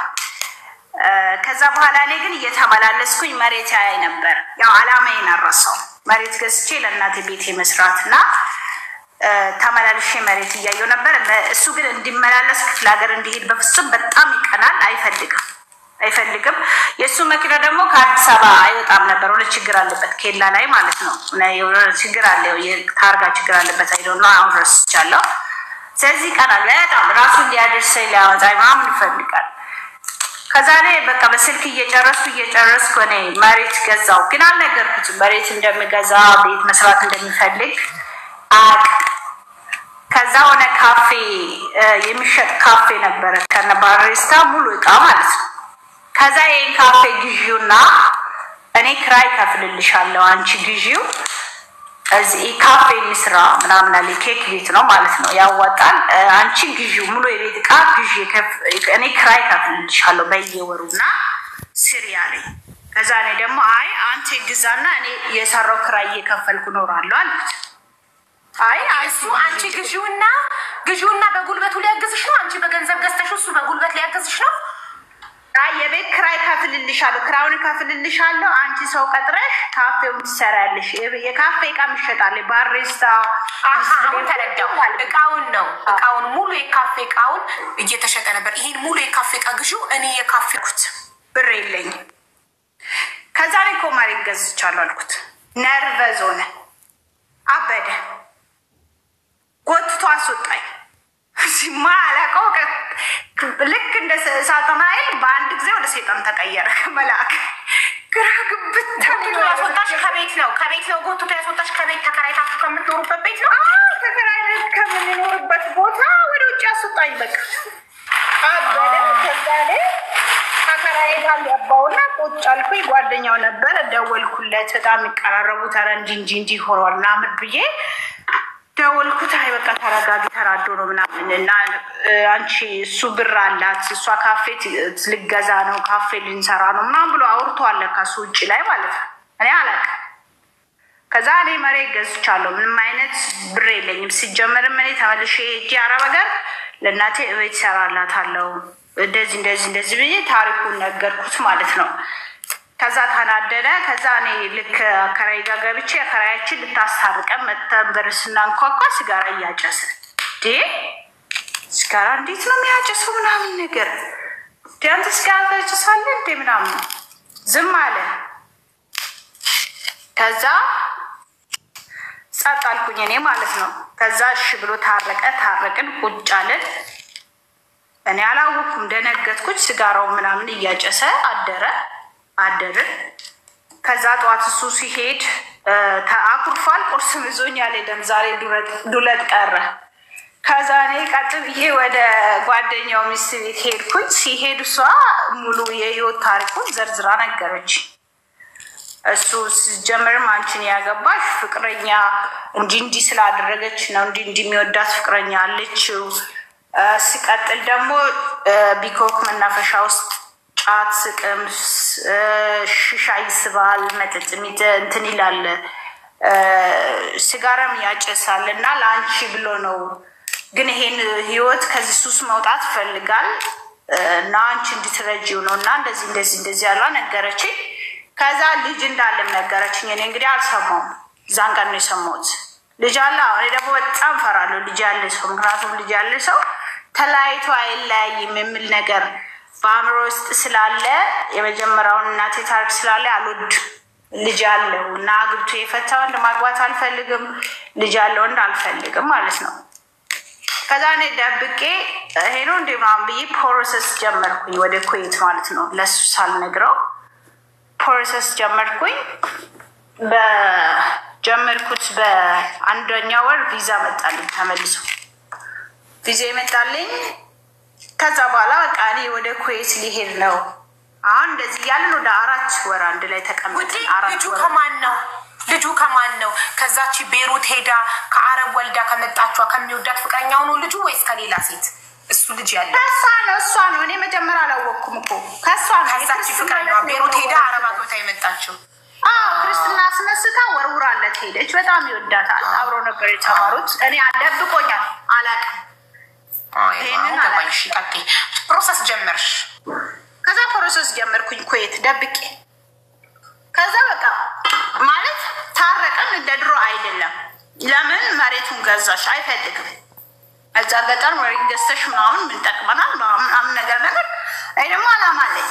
ከዛ በኋላ እኔ ግን እየተመላለስኩኝ መሬት ያይ ነበር። ያው አላማዬን አረሳው። መሬት ገዝቼ ለእናቴ ቤት መስራትና ተመላልሼ መሬት እያየው ነበር። እሱ ግን እንዲመላለስ ክፍለ ሀገር እንዲሄድ በፍጹም በጣም ይቀናል። አይፈልግም። የሱ መኪና ደግሞ ከአዲስ አበባ አይወጣም ነበር። ወደ ችግር አለበት ኬላ ላይ ማለት ነው። ችግር አለ የታርጋ ችግር አለበት አይደለም። አሁን ረስቻለሁ። ስለዚህ ቀናል በጣም ራሱ እንዲያደርሰኝ ሊያወጣኝ ምናምን ይፈልጋል። ከዛኔ በቃ በስልክ እየጨረስኩ እኔ መሬት ገዛው። ግን አልነገርኩትም መሬት እንደምገዛ ቤት መስራት እንደሚፈልግ አቅ ከዛ ሆነ ካፌ የሚሸጥ ካፌ ነበረ ከነ ባሪስታ ሙሉ እቃ ማለት ነው። ከዛ ይሄን ካፌ ግዢውና እኔ ክራይ ከፍልልሻለሁ አንቺ ግዢው እዚህ ካፌ ምስራ ምናምን አለ ኬክ ቤት ነው ማለት ነው ያዋጣል አንቺ ግዢው ሙሉ የቤት እቃ ግዢ እኔ ክራይ ከፍልልሻለሁ በየወሩና ስሪ አለኝ። ከዛ እኔ ደግሞ አይ አንተ ግዛና እኔ የሰራው ክራይ እየከፈልኩ ኖራለሁ አልኩት። አይ እሱ አንቺ ግዢውና በጉልበቱ ሊያግዝሽ ነው አንቺ በገንዘብ ገዝተሽው እሱ በጉልበት ሊያግዝሽ ነው። አይ የቤት ክራይ ከፍልልሻለሁ ክራውን ከፍልልሻለሁ አንቺ ሰው ቀጥረሽ ካፌውን ትሰራለሽ የካፌ እቃ ምሽጣለ ባሪስታ አሁን ተረዳው እቃውን ሙሉ የካፌ እቃውን እየተሸጠ ነበር። ይሄን ሙሉ የካፌ እቃ ግዢው እኔ የካፌ ኩት ብር የለኝ። ከዛ ላይ ኮማሪ ገዝቻለሁ አልኩት። ነርቨዝ ሆነ አበደ ጎትቶ አስወጣኝ። ሲማ አላቀው ልክ እንደ ሳጥናኤል በአንድ ጊዜ ወደ ሰይጣን ተቀየረ መልአክ። ግራ ግብት ተብሎ ያስወጣሽ ከቤት ነው ጎትቶ ያስወጣሽ ከቤት ተከራይታችሁ ከምትኖሩበት ቤት ነው። ተከራይተን ከምንኖርበት ቦታ ወደ ውጭ ያስወጣኝ በቃ አበደ። ከዛ ላይ ተከራይ ጋር ያባውና ቁጭ አልኩኝ። ጓደኛው ነበር ደወልኩለት በጣም ይቀራረቡት አረ እንጂ ሆሯል ምናምን ብዬ ደወልኩት። አይ በቃ ተረጋጊ ተራዶ ነው ምናምን እና አንቺ እሱ ብር አላት እሷ ካፌ ልገዛ ነው ካፌ ልንሰራ ነው ምናምን ብሎ አውርቷል ከሱ ውጭ ላይ ማለት ነው። እኔ አላውቅም። ከዛ እኔ መሬት ገዝቻለሁ ምንም አይነት ብር የለኝም። ሲጀመርም እኔ ተመልሼ ሄጄ አረብ ሀገር ለእናቴ እቤት እሰራላታለሁ እንደዚህ ብዬ ታሪኩን ነገርኩት ማለት ነው። ከዛ ተናደደ። ከዛ እኔ ልክ አከራይ ጋር ገብቼ አከራያችን ልታስታርቀን መተን በር ስናንኳኳ ሲጋራ እያጨሰ ሲጋራ እንዴት ነው የሚያጨሰው ምናምን ነገር አንተ ሲጋራ ታጨሳለህ እንዴ ምናምን ዝም አለ። ከዛ ጸጥ አልኩኝ እኔ ማለት ነው። ከዛ እሺ ብሎ ታረቅን ቁጭ አለን። እኔ አላወኩም ደነገጥኩኝ። ሲጋራው ምናምን እያጨሰ አደርን። ከዛ ጠዋት እሱ ሲሄድ አኩርፏል። ቁርስ ይዞኝ አልሄደም ዛሬ ዱለት ቀረ። ከዛ እኔ ቀጥ ብዬ ወደ ጓደኛው ሚስት ቤት ሄድኩኝ። ሲሄድ እሷ ሙሉ የህይወት ታሪኩን ዘርዝራ ነገረች። እሱ ሲጀምርም አንቺን ያገባሽ ፍቅረኛ እንዲህ ስላደረገች ነው እንዲህ የሚወዳት ፍቅረኛ አለችው። ሲቀጥል ደግሞ ቢኮክ መናፈሻ ውስጥ ጫት ስቅም ሽሻ ይስባል መጠጥ እንትን ይላል ሲጋራም ያጨሳል እና ለአንቺ ብሎ ነው ግን ይሄን ህይወት ከዚህ ሱስ መውጣት ፈልጋል እና አንቺ እንድትረጂው ነው እና እንደዚህ ያላ ነገረችኝ። ከዛ ልጅ እንዳለም ነገረችኝ። እኔ እንግዲህ አልሰማሁም ዛን ቀን ነው የሰማሁት። ልጅ አለ እኔ ደግሞ በጣም ፈራለሁ ልጅ ያለ ሰው ምክንያቱም ልጅ ያለ ሰው ተለያይቶ አይለያይም የሚል ነገር በአእምሮ ውስጥ ስላለ የመጀመሪያውን እናቴ ታሪክ ስላለ አልወድ ልጅ ያለው እና አግብቶ የፈታ ወንድ ማግባት አልፈልግም ልጅ ያለው ወንድ አልፈልግም ማለት ነው። ከዛ እኔ ደብቄ ሄኖ እንደ ምናምን ብዬ ፕሮሰስ ጀመርኩኝ ወደ ኩዌት ማለት ነው። ለሱ ሳልነግረው ፕሮሰስ ጀመርኩኝ። በጀመርኩት በአንደኛ ወር ቪዛ መጣልኝ ተመልሶ ቪዛ ይመጣልኝ። ከዛ በኋላ በቃ እኔ ወደ ኩዌት ሊሄድ ነው። አሁን እንደዚህ እያልን ወደ 4 ወር አንድ ላይ ተቀምጠን ልጁ ከማን ነው? ከዛች ቤሩት ሄዳ ከአረብ ወልዳ ከመጣችዋ ከሚወዳት ፍቅረኛው ነው ልጁ ወይስ ከሌላ ሴት? እሱ ልጅ ያለ እሷ ነው። እኔ መጀመሪያ አላወቅኩም እኮ ከሷ ነው። ከዛች ፍቅረኛዋ ቤሩት ሄዳ አረብ አግብታ የመጣችው ክርስትና አስነስታ ወርውራለት ሄደች። በጣም ይወዳታል። አብሮ ነበር የተማሩት። እኔ አደብቆኛል አላውቅም። ይሄንን አላውቅሽ። ፕሮሰስ ጀመርሽ? ከዛ ፕሮሰስ ጀመርኩኝ ኩዌት ደብቄ። ከዛ በቃ ማለት ታረቀን እንደ ድሮ አይደለም። ለምን መሬቱን ገዛሽ አይፈልግም። እዛ ገጠር መሬት ገዝተሽ ምናምን ምን ጠቅመናል ምናምን ነገር አይ ደግሞ አላማ አለኝ።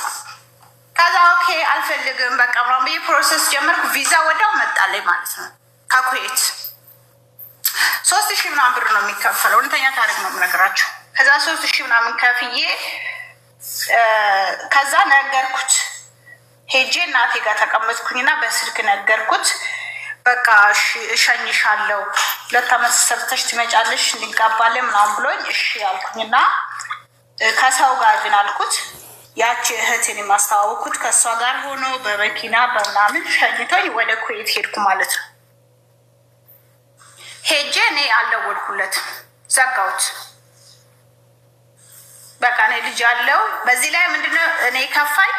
ከዛ ኦኬ አልፈልግም በቃ ምናምን ብዬ ፕሮሰስ ጀመርኩ። ቪዛ ወዲያው መጣልኝ ማለት ነው ከኩዌት 3000 ምናምን ብር ነው የሚከፈለው። እውነተኛ ታሪክ ነው የምነግራችሁ። ከዛ 3000 ምናምን ከፍዬ ከዛ ነገርኩት ሄጄ እናቴ ጋር ተቀመጥኩኝና በስልክ ነገርኩት። በቃ እሺ እሸኝሻለሁ 2 ዓመት ሰርተሽ ትመጫለሽ እንጋባለን ምናምን ብሎኝ እሺ ያልኩኝና ከሰው ጋር ግን አልኩት ያቺ እህቴን ማስተዋወቅኩት ከሷ ጋር ሆኖ በመኪና በምናምን ሸኝቶኝ ወደ ኩዌት ሄድኩ ማለት ነው። ሄጄ እኔ አልደወልኩለትም ዘጋሁት። በቃ እኔ ልጅ አለው። በዚህ ላይ ምንድነው እኔ ከፋኝ።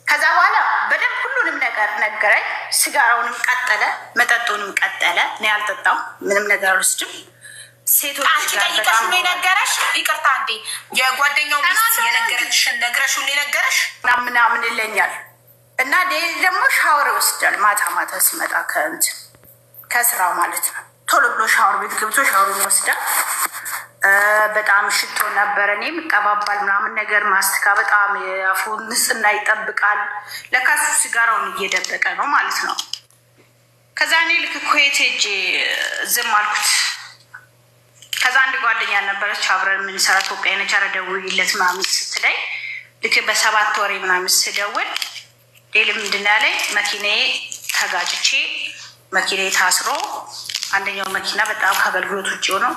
ከዛ በኋላ በደንብ ሁሉንም ነገር ነገረኝ። ሲጋራውንም ቀጠለ፣ መጠጡንም ቀጠለ። እኔ አልጠጣም፣ ምንም ነገር አልወስድም። ሴቶች አንቺ ጠይቀሽ ነው የነገረሽ? ይቅርታ እንዴ የጓደኛው ሚስት የነገረችሽን ነግረሽው ነው የነገረሽ? ምናምን ይለኛል እና ደግሞ ሻወር ይወስዳል ማታ ማታ ሲመጣ ከስራው ማለት ነው። ቶሎ ብሎ ሻወር ቤት ገብቶ ሻወር ይወስዳል። በጣም ሽቶ ነበር እኔም ቀባባል ምናምን ነገር ማስተካ በጣም የአፉን ንጽህና ይጠብቃል። ለካሱ ሲጋራውን እየደበቀ ነው ማለት ነው። ከዛ እኔ ልክ ኩዌት ሄጄ ዝም አልኩት። ከዛ አንድ ጓደኛ ነበረች አብረን የምንሰራ ኢትዮጵያ ነች። ኧረ ደውዪለት ምናምን ስትለኝ ልክ በ7 ወሬ ምናምን ስደውል ሌላ ምንድን ነው ያለኝ መኪናዬ ተጋጭቼ መኪናዬ ታስሮ አንደኛው መኪና በጣም ከአገልግሎት ውጭ ሆነው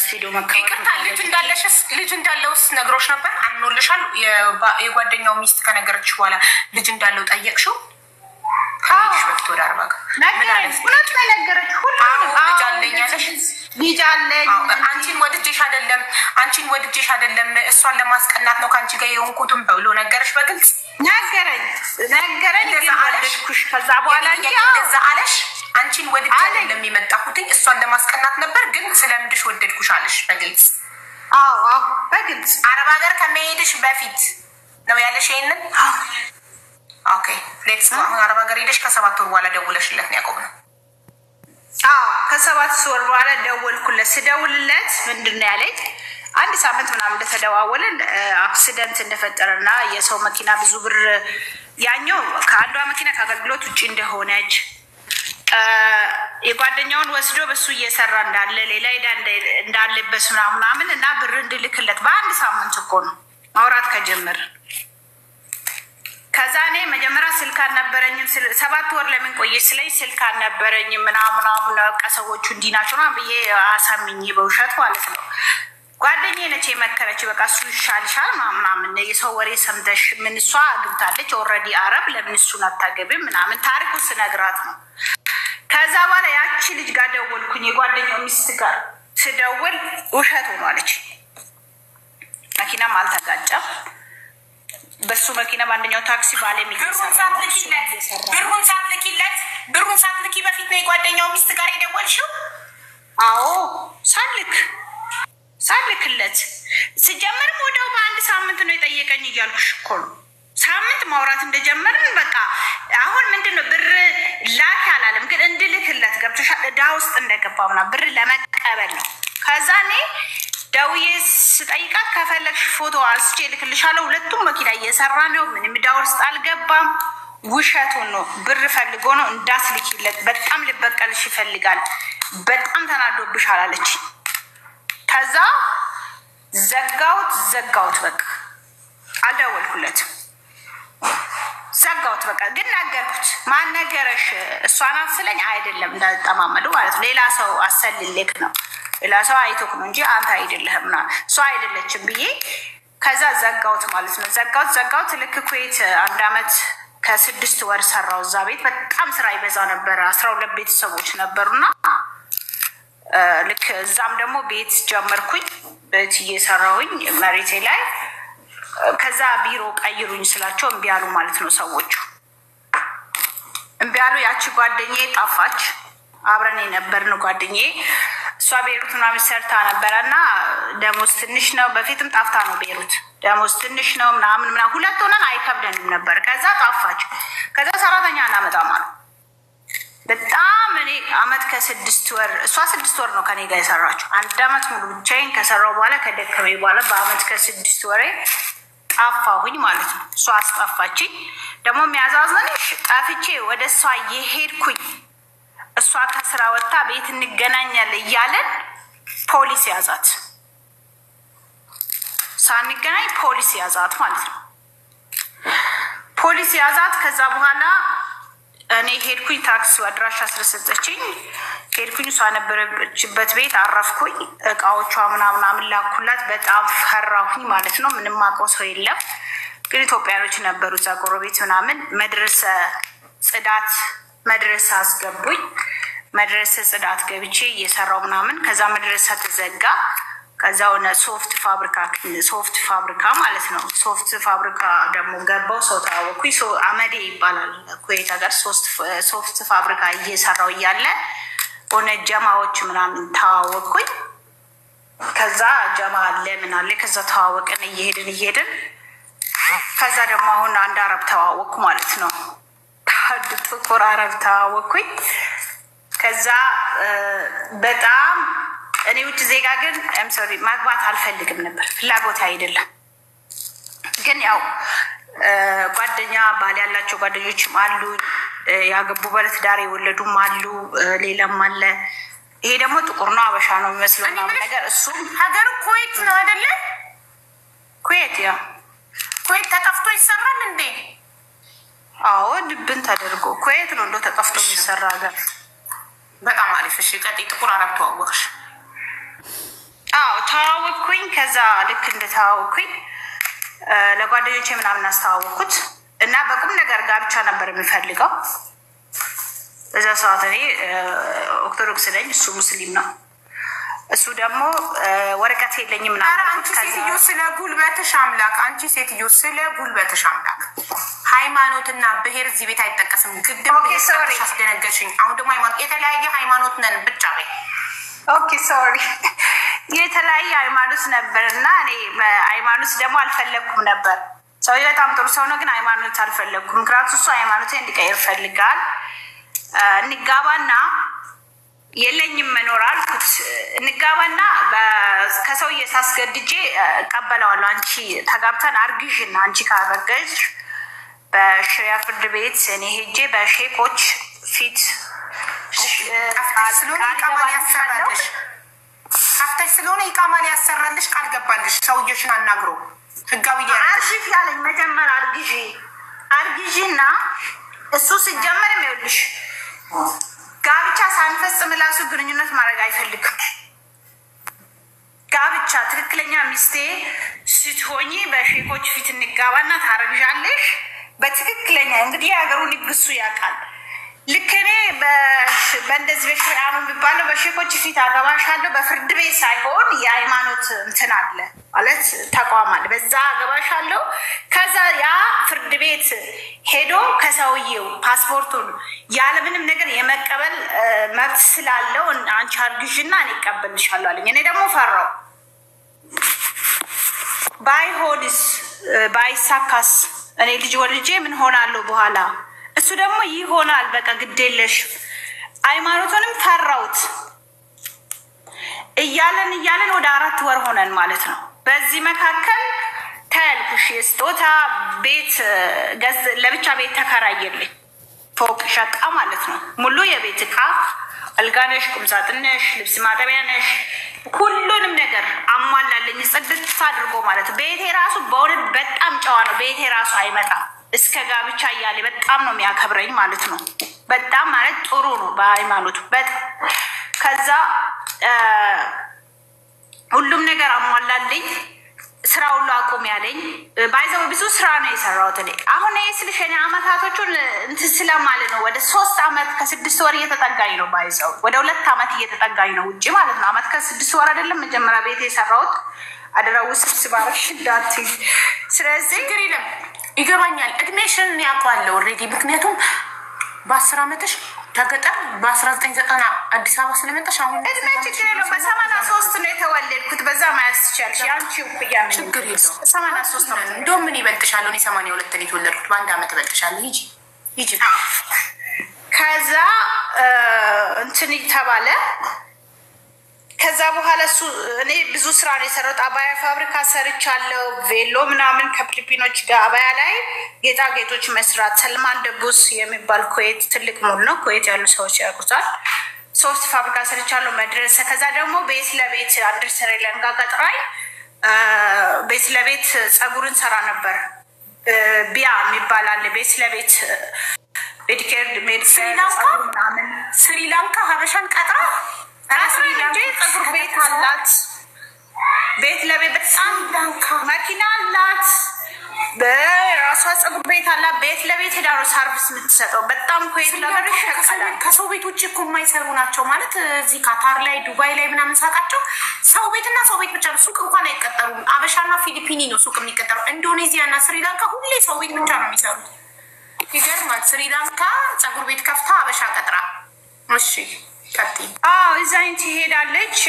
ስቱዲዮ ይቅርታ ልጅ እንዳለውስ ነግሮሽ ነበር? አምኖልሻል? የጓደኛው ሚስት ከነገረች በኋላ ልጅ እንዳለው ጠየቅሽው? በፊት ወደ አርባ ሁለት ነገረች። ልጅ አለኝ አንቺን ወድጄሽ አይደለም እሷን ለማስቀናት ነው ከአንቺ ጋር የሆንኩትም ብሎ ነገረሽ? በግልጽ ነገረኝ። ከዛ በኋላ እንደዛ አለሽ? አንቺን ወድጄ አይደለም የመጣሁትኝ እሷን ለማስቀናት ነበር፣ ግን ስለምድሽ ወደድኩሽ አለሽ በግልጽ? አዎ በግልጽ። አረብ ሀገር ከመሄድሽ በፊት ነው ያለሽ ይሄንን? ኦኬ ሌክስ አሁን አረብ ሀገር ሄደሽ ከ7 ወር በኋላ ደውለሽለት ነው ያቆምነው? አዎ ከ7 ወር በኋላ ደወልኩለት። ስደውልለት ምንድን ነው ያለኝ? 1 ሳምንት ምናምን እንደተደዋወልን አክሲደንት እንደፈጠረና የሰው መኪና ብዙ ብር ያኛው ከአንዷ መኪና ከአገልግሎት ውጭ እንደሆነች የጓደኛውን ወስዶ በሱ እየሰራ እንዳለ ሌላ ሄዳ እንዳለበት ምናምን እና ብር እንድልክለት በ1 ሳምንት እኮ ነው ማውራት ከጀመረ። ከዛ እኔ መጀመሪያ ስልክ አልነበረኝም። 7 ወር ለምን ቆየሽ ስለኝ ስልክ አልነበረኝም ምናምን ቀሰዎቹ እንዲህ ናቸው ብዬ አሳምኜ በውሸት ማለት ነው። ጓደኛዬ ነች የመከረች። በቃ እሱ ይሻልሻል ምናምን የሰው ወሬ ሰምተሽ ምን እሷ አግብታለች ኦልሬዲ አረብ ለምን እሱን አታገቢም ምናምን ታሪኩ ስነግራት ነው። ከዛ በኋላ ያቺ ልጅ ጋር ደወልኩኝ የጓደኛው ሚስት ጋር ስደውል ውሸት ሆኗለች። መኪናም አልተጋጨም። በሱ መኪና በአንደኛው ታክሲ ባለ ብሩን ሳትልኪ በፊት ነው የጓደኛው ሚስት ጋር የደወልሽው? አዎ ሳልክለት ስጀምርም ወደው በ1 ሳምንት ነው የጠየቀኝ እያልኩሽ እኮ ነው። ሳምንት ማውራት እንደጀመርን በቃ አሁን ምንድነው ብር ላክ አላለም፣ ግን እንድልክለት ገብቶሻል። እዳ ውስጥ እንደገባ ምናምን ብር ለመቀበል ነው። ከዛ እኔ ደውዬ ስጠይቃት ከፈለግሽ ፎቶ አንስቼ እልክልሻለሁ፣ ሁለቱም መኪና እየሰራ ነው፣ ምንም እዳ ውስጥ አልገባም፣ ውሸቱን ነው፣ ብር ፈልጎ ነው እንዳስልኪለት፣ በጣም ልበቀልሽ ይፈልጋል፣ በጣም ተናዶብሻል አለች። ከዛ ዘጋውት በቃ አልደወልኩለትም፣ ዘጋውት በቃ። ግን ነገርኩት። ማን ነገረሽ? እሷ ናት ስለኝ አይደለም እንዳልጠማመዱ ማለት ነው። ሌላ ሰው አሰልልክ ነው ሌላ ሰው አይቶክ ነው እንጂ አንተ አይደለህም ና እሷ አይደለችም ብዬ ከዛ ዘጋውት ማለት ነው። ዘጋውት ልክ ኩዌት 1 ዓመት ከ6 ወር ሰራው እዛ ቤት። በጣም ስራ ይበዛ ነበር። 12 ቤተሰቦች ነበሩና ልክ እዛም ደግሞ ቤት ጀመርኩኝ። ቤት እየሰራሁኝ መሬቴ ላይ። ከዛ ቢሮ ቀይሩኝ ስላቸው እምቢ አሉ ማለት ነው ሰዎቹ። እምቢ አሉ። ያቺ ጓደኛዬ ጠፋች። አብረን የነበርን ጓደኛዬ እሷ ቤሩት ምናምን ሰርታ ነበረና ደሞዝ ትንሽ ነው። በፊትም ጣፍታ ነው ቤሩት ደሞዝ ትንሽ ነው ምናምን 2 ሆነን አይከብደንም ነበር። ከዛ ጠፋች። ከዛ ሰራተኛ እናመጣም አሉ። በጣም እኔ 1 ዓመት ከ6 ወር እሷ 6 ወር ነው ከኔ ጋር የሰራችው። 1 ዓመት ሙሉ ብቻዬን ከሰራው በኋላ ከደከመኝ በኋላ በ1 ዓመት ከ6 ወሬ ጠፋሁኝ ማለት ነው። እሷ አስጠፋችኝ። ደግሞ የሚያዛዝንሽ ጠፍቼ ወደ እሷ እየሄድኩኝ እሷ ከስራ ወጥታ ቤት እንገናኛለን እያለን ፖሊስ ያዛት። ሳንገናኝ ፖሊስ ያዛት ማለት ነው። ፖሊስ ያዛት። ከዛ በኋላ እኔ ሄድኩኝ፣ ታክሲ አድራሻ ስለሰጠችኝ ሄድኩኝ። እሷ ነበረችበት ቤት አረፍኩኝ። እቃዎቿ ምናምን ላኩላት። በጣም ፈራሁኝ ማለት ነው። ምንም አውቀው ሰው የለም፣ ግን ኢትዮጵያኖች ነበሩ እዛ ጎረቤት ምናምን። መድረሰ ጽዳት መድረሰ አስገቡኝ። መድረሰ ጽዳት ገብቼ እየሰራው ምናምን። ከዛ መድረሰ ተዘጋ። ከዛ ሆነ ሶፍት ፋብሪካ ማለት ነው። ሶፍት ፋብሪካ ደግሞ ገባው። ሰው ተዋወቅኩኝ። አመዴ ይባላል ኩዌት ሀገር። ሶፍት ፋብሪካ እየሰራው እያለ ሆነ ጀማዎች ምናምን ተዋወቅኩኝ። ከዛ ጀማ አለ ምን አለ። ከዛ ተዋወቅን እየሄድን ከዛ ደግሞ አሁን አንድ አረብ ተዋወቅኩ ማለት ነው። አንድ ጥቁር አረብ ተዋወቅኩኝ። ከዛ በጣም እኔ ውጭ ዜጋ ግን ሶሪ ማግባት አልፈልግም ነበር፣ ፍላጎት አይደለም። ግን ያው ጓደኛ ባል ያላቸው ጓደኞችም አሉ፣ ያገቡ ባለትዳር የወለዱም አሉ፣ ሌላም አለ። ይሄ ደግሞ ጥቁር ነው አበሻ ነው የሚመስለው ምናምን ነገር። እሱም ሀገሩ ኩዌት ነው አይደለ? ኩዌት ያ ኩዌት ተጠፍቶ ይሰራል እንዴ? አዎ ድብን ተደርጎ ኩዌት ነው እንደው ተጠፍቶ የሚሰራ ሀገር። በጣም አሪፍ። እሺ ቀጥይ። ጥቁር አረብ ተዋወቅሽ? አዎ ተዋወቅኩኝ። ከዛ ልክ እንደተዋወቅኩኝ ለጓደኞቼ ምናምን አስተዋወቅኩት እና በቁም ነገር ጋብቻ ነበር የሚፈልገው። በዛ ሰዓት እኔ ኦርቶዶክስ ነኝ፣ እሱ ሙስሊም ነው። እሱ ደግሞ ወረቀት የለኝም ምናምን። አንቺ ሴትዮ ስለ ጉልበትሽ አምላክ፣ አንቺ ሴትዮ ስለ ጉልበትሽ አምላክ። ሃይማኖትና ብሔር እዚህ ቤት አይጠቀስም። ግድም ብሔር አስደነገርሽኝ። አሁን ደግሞ ሃይማኖት የተለያየ ሃይማኖት ነን ብቻ በይ። ኦኬ ሶሪ። የተለያየ ሃይማኖት ነበር እና እኔ ሃይማኖት ደግሞ አልፈለግኩም ነበር። ሰው በጣም ጥሩ ሰው ነው፣ ግን ሃይማኖት አልፈለግኩም። ምክንያቱም እሱ ሃይማኖቴ እንዲቀይር ፈልጋል። እንጋባና የለኝም መኖር አልኩት። እንጋባና ከሰውዬ ሳስገድጄ እቀበለዋለሁ። አንቺ ተጋብተን አርግዥና አንቺ ካረገዥ በሽሪያ ፍርድ ቤት እኔ ሄጄ በሼኮች ፊት ካፍታሽ ስለሆነ ኢቃማን ያሰራልሽ ቃል ገባልሽ። ሰውዬሽን አናግሮ ህጋዊ አርግዥ ያለኝ መጀመሪያ አርግዥና እሱ ሲጀመር የሚወልሽ ጋብቻ ሳንፈጽም ላሱ ግንኙነት ማድረግ አይፈልግም። ጋብቻ ትክክለኛ ሚስቴ ስትሆኚ በሼኮች ፊት እንጋባና ታረግዣለሽ። በትክክለኛ እንግዲህ የሀገሩ ንግሱ ያውቃል። ልክ እኔ በእንደዚህ በሽሪዓ ነው የሚባለው፣ በሼኮች ፊት አገባሻለሁ። በፍርድ ቤት ሳይሆን የሃይማኖት እንትን አለ ማለት ተቋም አለ፣ በዛ አገባሻለሁ። ከዛ ያ ፍርድ ቤት ሄዶ ከሰውዬው ፓስፖርቱን ያለምንም ነገር የመቀበል መብት ስላለው አንቺ አርግዥና እኔ እቀበልሻለሁ አለኝ። እኔ ደግሞ ፈራው። ባይሆንስ ባይሳካስ እኔ ልጅ ወልጄ ምን ሆናለሁ በኋላ? እሱ ደግሞ ይሆናል በቃ ግዴለሽ። ሃይማኖቱንም ፈራውት። እያለን ወደ 4 ወር ሆነን ማለት ነው። በዚህ መካከል ተልኩሽ የስጦታ ቤት ለብቻ ቤት ተከራየልኝ። ፎቅ ሸቃ ማለት ነው። ሙሉ የቤት እቃ አልጋነሽ፣ ቁምሳጥነሽ፣ ልብስ ማጠቢያነሽ፣ ሁሉንም ነገር አሟላለኝ ጽድት አድርጎ ማለት ነው። ቤቴ ራሱ በእውነት በጣም ጨዋ ነው። ቤቴ ራሱ አይመጣም እስከ ጋብቻ እያለ በጣም ነው የሚያከብረኝ ማለት ነው። በጣም ማለት ጥሩ ነው በሃይማኖቱ በጣም። ከዛ ሁሉም ነገር አሟላልኝ። ስራ ሁሉ አቁም ያለኝ ባይዘው ብዙ ስራ ነው የሰራሁት እኔ። አሁን ይሄ ስልሽ እኔ አመታቶቹን እንትን ስለማለት ነው ወደ 3 አመት ከ6 ወር እየተጠጋኝ ነው። ባይዘው ወደ 2 አመት እየተጠጋኝ ነው ውጪ ማለት ነው። አመት ከ6 ወር አይደለም መጀመሪያ ቤት የሰራሁት አደራው ስብስባሽ ዳት። ስለዚህ ግሪለም ይገባኛል። እድሜሽን ያውቃለሁ ኦልሬዲ። ምክንያቱም በ10 አመትሽ ተገጠር በ1990 አዲስ አበባ ስለመጣሽ አሁን እድሜ ችግር የለውም። በ83 ነው የተወለድኩት። በዛ ማያስ ይችላል ያንቺ ኩያ ምን ችግር የለውም። 83 ነው እንደው ምን ይበልጥሻል? እኔ 82 ነው የተወለድኩት። በአንድ አመት ይበልጥሻል። ሂጂ ከዛ እንትን ተባለ። ከዛ በኋላ እሱ እኔ ብዙ ስራ ነው የሰራሁት። አባያ ፋብሪካ ሰርቻለሁ። ቬሎ ምናምን ከፊሊፒኖች ጋር አባያ ላይ ጌጣጌጦች መስራት። ሰልማን ደቡስ የሚባል ኩዌት ትልቅ ሞል ነው። ኩዌት ያሉ ሰዎች ያውቁታል። ሶፍት ፋብሪካ ሰርቻለሁ። መድረሰ ከዛ ደግሞ ቤት ለቤት አንድ ስራ ለንጋ ቀጥራይ ቤት ለቤት ጸጉርን ሰራ ነበር። ቢያ የሚባል አለ ቤት ለቤት ሜዲኬር ስሪላንካ ሀበሻን ቀጥራ ጸጉር ቤት አላት። ቤት ለቤት በጣም መኪና አላት። በራሷ ጸጉር ቤት አላት። ቤት ለቤት ሄዳ ነው ሰርቪስ የምትሰጠው። በጣም ኮይት ነገር ይሸቀላል። ከሰው ቤት ውጭ እኮ የማይሰሩ ናቸው ማለት እዚህ ካታር ላይ ዱባይ ላይ ምናምን ሳቃቸው ሰው ቤትና ሰው ቤት ብቻ ነው። ሱቅ እንኳን አይቀጠሩም። አበሻና ፊሊፒኒ ነው ሱቅ የሚቀጠረው። ኢንዶኔዚያ እና ስሪላንካ ሁሌ ሰው ቤት ብቻ ነው የሚሰሩት። ይገርማል። ስሪላንካ ጸጉር ቤት ከፍታ አበሻ ቀጥራ። እሺ ቀጥይ። እዛኝ ትሄዳለች።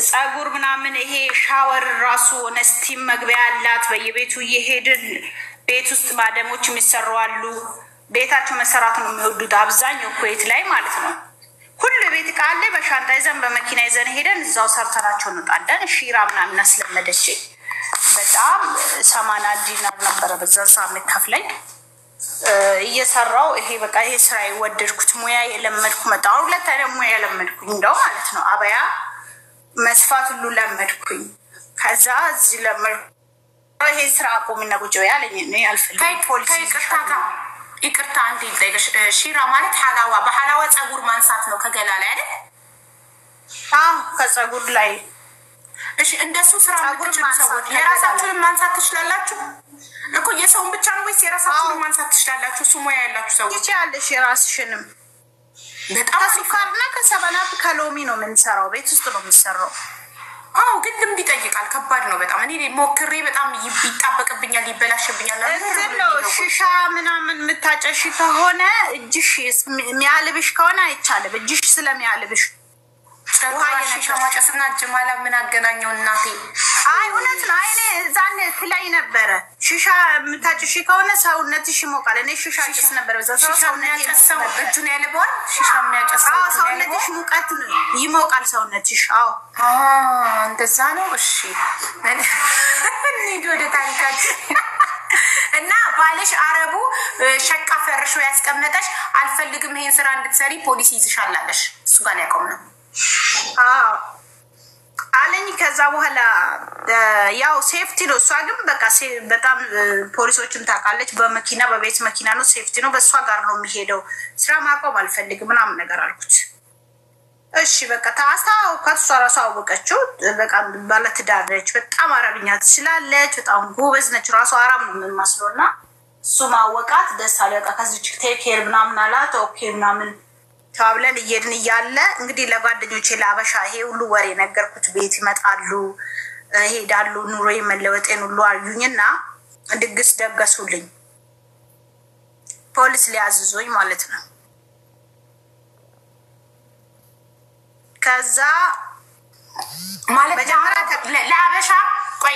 ጸጉር ምናምን ይሄ ሻወር ራሱ ነስቲም መግቢያ ያላት በየቤቱ እየሄድን ቤት ውስጥ ማደሞች የሚሰሩ አሉ። ቤታቸው መሰራት ነው የሚወዱት አብዛኛው ኩዌት ላይ ማለት ነው። ሁሉ ቤት እቃ አለ። በሻንጣ ይዘን በመኪና ይዘን ሄደን እዛው ሰርተናቸው እንወጣለን። ሺራ ምናምን አስለመደች። በጣም 80 ዲናር ነበረ በዛ ሰዓት የምትከፍለኝ። እየሰራው ይሄ በቃ ይሄ ስራ የወደድኩት ሙያ የለመድኩ መጣሁ። ሁለት አይነት ሙያ የለመድኩኝ እንደው ማለት ነው። አበያ መስፋት ሁሉ ለመድኩኝ። ከዛ እዚህ ለመድኩ። ይሄ ስራ አቁምና ቁጭ በይ አለኝ። እኔ አልፈልግም። ፖሊስ ይቅርታ አንዴ ልጠይቅሽ። ሺራ ማለት ሐላዋ በሐላዋ ጸጉር ማንሳት ነው ከገላ ላይ አይደል? ከጸጉር ላይ። እሺ እንደሱ ስራ የምትችሉ ሰዎች የራሳችሁን ማንሳት ትችላላችሁ እኮ። የሰውን ብቻ ነው ወይስ የራሳችሁን ማንሳት ትችላላችሁ? እሱ ሙያ ያላችሁ ሰዎች ትችያለሽ የራስሽንም። በጣም ከሱካርና ከሰበናብ ከሎሚ ነው የምንሰራው። ቤት ውስጥ ነው የሚሰራው። ግን ልምድ ይጠይቃል። ከባድ ነው በጣም። እኔ ሞክሬ በጣም ይጣበቅብኛል፣ ይበላሽብኛል። ሽሻ ምናምን የምታጨሽ ከሆነ እጅሽ የሚያልብሽ ከሆነ አይቻልም። እጅሽ ስለሚያልብሽ ሺሻ ማጨስና ጅማላ ምን አገናኘው እናቴ? እውነት ነው። አይኔ እዛን ትላይ ነበረ። ሺሻ የምታጭሽ ከሆነ ሰውነትሽ ይሞቃል። እኔ ሺሻ ጭስ ነበር በዛ ሰው እጁን ያልበዋል። ሺሻ የሚያጨሰው ሰውነትሽ ሙቀት ይሞቃል ሰውነትሽ። እንደዛ ነው። እሺ እንሂድ ወደ ታሪካችን። እና ባልሽ አረቡ ሸቃ ፈርሾ ያስቀመጠሽ አልፈልግም ይሄን ስራ እንድትሰሪ ፖሊስ ይዝሻል አለሽ። እሱ ጋር ያቆም ነው አለኝ። ከዛ በኋላ ያው ሴፍቲ ነው። እሷ ግን በቃ በጣም ፖሊሶችም ታውቃለች። በመኪና በቤት መኪና ነው፣ ሴፍቲ ነው። በእሷ ጋር ነው የሚሄደው። ስራ ማቆም አልፈልግም ምናምን ነገር አልኩት። እሺ በቃ ታስታውቃት። እሷ ራሷ አወቀችው። በቃ ባለትዳር ነች። በጣም አረብኛ ትችላለች። በጣም ጎበዝ ነች። ራሷ አራም ነው የምንመስለው። እና እሱ ማወቃት ደስ አለ። በቃ ከዚች ቴክ ኬር ምናምን አላት። ኦኬ ምናምን ተባብለን እየሄድን እያለ እንግዲህ ለጓደኞቼ ለአበሻ ይሄ ሁሉ ወሬ ነገርኩት። ቤት ይመጣሉ፣ ሄዳሉ። ኑሮ መለወጤን ሁሉ አዩኝና ድግስ ደገሱልኝ። ፖሊስ ሊያዝዙኝ ማለት ነው። ከዛ ማለት ለአበሻ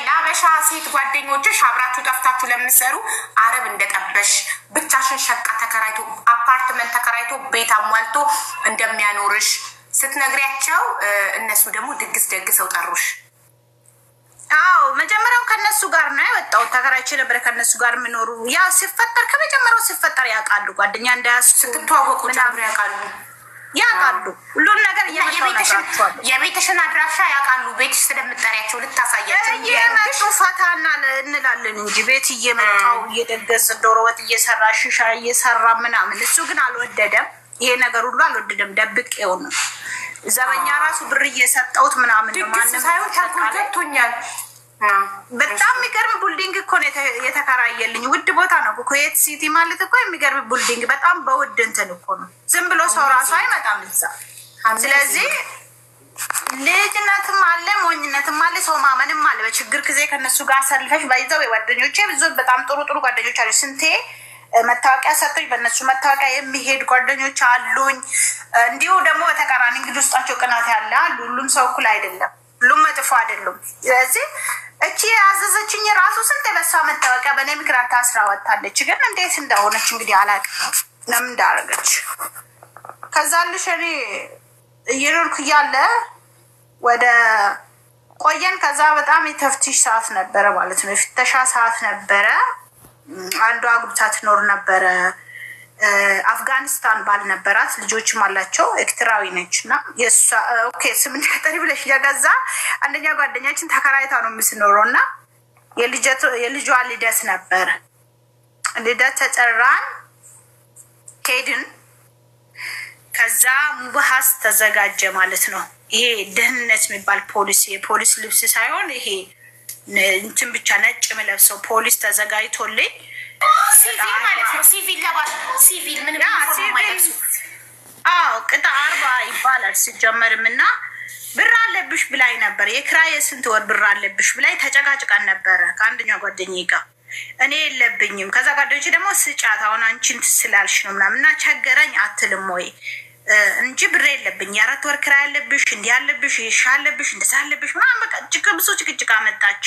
ለአበሻ ሴት ጓደኞችሽ አብራችሁ ጠፍታችሁ ለምትሰሩ አረብ እንደጠበሽ ብቻሽን ሸቃ ተከራይቶ አፓርትመንት ተከራይቶ ቤት አሟልቶ እንደሚያኖርሽ ስትነግሪያቸው እነሱ ደግሞ ድግስ ደግሰው ጠሩሽ። መጀመሪያው ከነሱ ጋር ነው የወጣው። ተከራይቼ ነበር ከነሱ ጋር የምኖሩ። ያው ሲፈጠር ከመጀመሪያው ሲፈጠር ያውቃሉ። ጓደኛ እንዳያስ ስትተዋወቁ ጀምሮ ያውቃሉ ሁሉን ነገር የቤትሽን አድራሻ ያውቃሉ። ቤትሽ ስለምጠሪያቸው ልታሳያቸው እየመጡ ፈታና እንላለን እንጂ ቤት እየመጣው እየደገስ ዶሮ ወጥ እየሰራ ሽሻ እየሰራ ምናምን። እሱ ግን አልወደደም። ይሄ ነገር ሁሉ አልወደደም። ደብቄው ነው። ዘበኛ ራሱ ብር እየሰጠውት ምናምን ነው። ማንም ሳይሆን ተቆጥቶኛል። በጣም የሚገርም ቡልዲንግ እኮ ነው የተከራየልኝ። ውድ ቦታ ነው ኩዌት ሲቲ ማለት እኮ የሚገርም ቡልዲንግ። በጣም በውድ እንትን እኮ ነው። ዝም ብሎ ሰው ራሱ አይመጣም እዛ። ስለዚህ ልጅነትም አለ ሞኝነትም አለ ሰው ማመንም አለ። በችግር ጊዜ ከነሱ ጋር አሳልፈሽ ባይዘው ጓደኞቼ ብዙ በጣም ጥሩ ጓደኞች አሉ። ስንቴ መታወቂያ ሰጥቶኝ በእነሱ መታወቂያ የሚሄድ ጓደኞች አሉኝ። እንዲሁ ደግሞ በተቃራኒ እንግዲህ ውስጣቸው ቅናት ያለ አሉ። ሁሉም ሰው እኩል አይደለም። ሁሉም መጥፎ አይደሉም። ስለዚህ እቺ ያዘዘችኝ ራሱ ስንት በሷ መታወቂያ በእኔ ምክንያት ታስራ ወጣለች። ግን እንዴት እንደሆነች እንግዲህ አላውቅም ለምን እንዳደረገች። ከዛ ልሽ እኔ እየኖርኩ እያለ ወደ ቆየን። ከዛ በጣም የተፍቲሽ ሰዓት ነበረ ማለት ነው። የፍተሻ ሰዓት ነበረ። አንዷ አግብታ ትኖር ነበረ። አፍጋኒስታን ባል ነበራት፣ ልጆችም አላቸው። ኤርትራዊ ነችና የሷ ኦኬ ስም እንደጠሪ ብለሽ ያጋዛ አንደኛ ጓደኛችን ተከራይታ ነው የምትኖረው እና የልጇ ልደት ነበር። ልደት ተጠራን ሄድን። ከዛ ሙባሃስ ተዘጋጀ ማለት ነው። ይሄ ደህንነት የሚባል ፖሊስ የፖሊስ ልብስ ሳይሆን ይሄ እንትን ብቻ ነጭ የምለብሰው ፖሊስ ተዘጋጅቶልኝ ሲቪል ማለት ነው። ሲቪል ለባሽ ሲቪል ምን ማለት ነው? ቅጣ 40 ይባላል ሲጀመርም እና ብር አለብሽ ብላይ ነበር። የክራይ ስንት ወር ብር አለብሽ ብላይ ተጨቃጭቃን ነበረ ከአንደኛው ጓደኛዬ ጋር። እኔ የለብኝም። ከዛ ጓደኞቼ ደግሞ ስጫት አሁን አንቺን ትስላልሽ ነው ምናምን እና ቸገረኝ አትልም ወይ እንጂ ብር የለብኝ፣ የ4 ወር ክራይ አለብሽ፣ እንዲህ አለብሽ፣ ይሻለብሽ፣ እንደዛ አለብሽ ምናምን በቃ ብዙ ጭቅጭቅ አመጣች።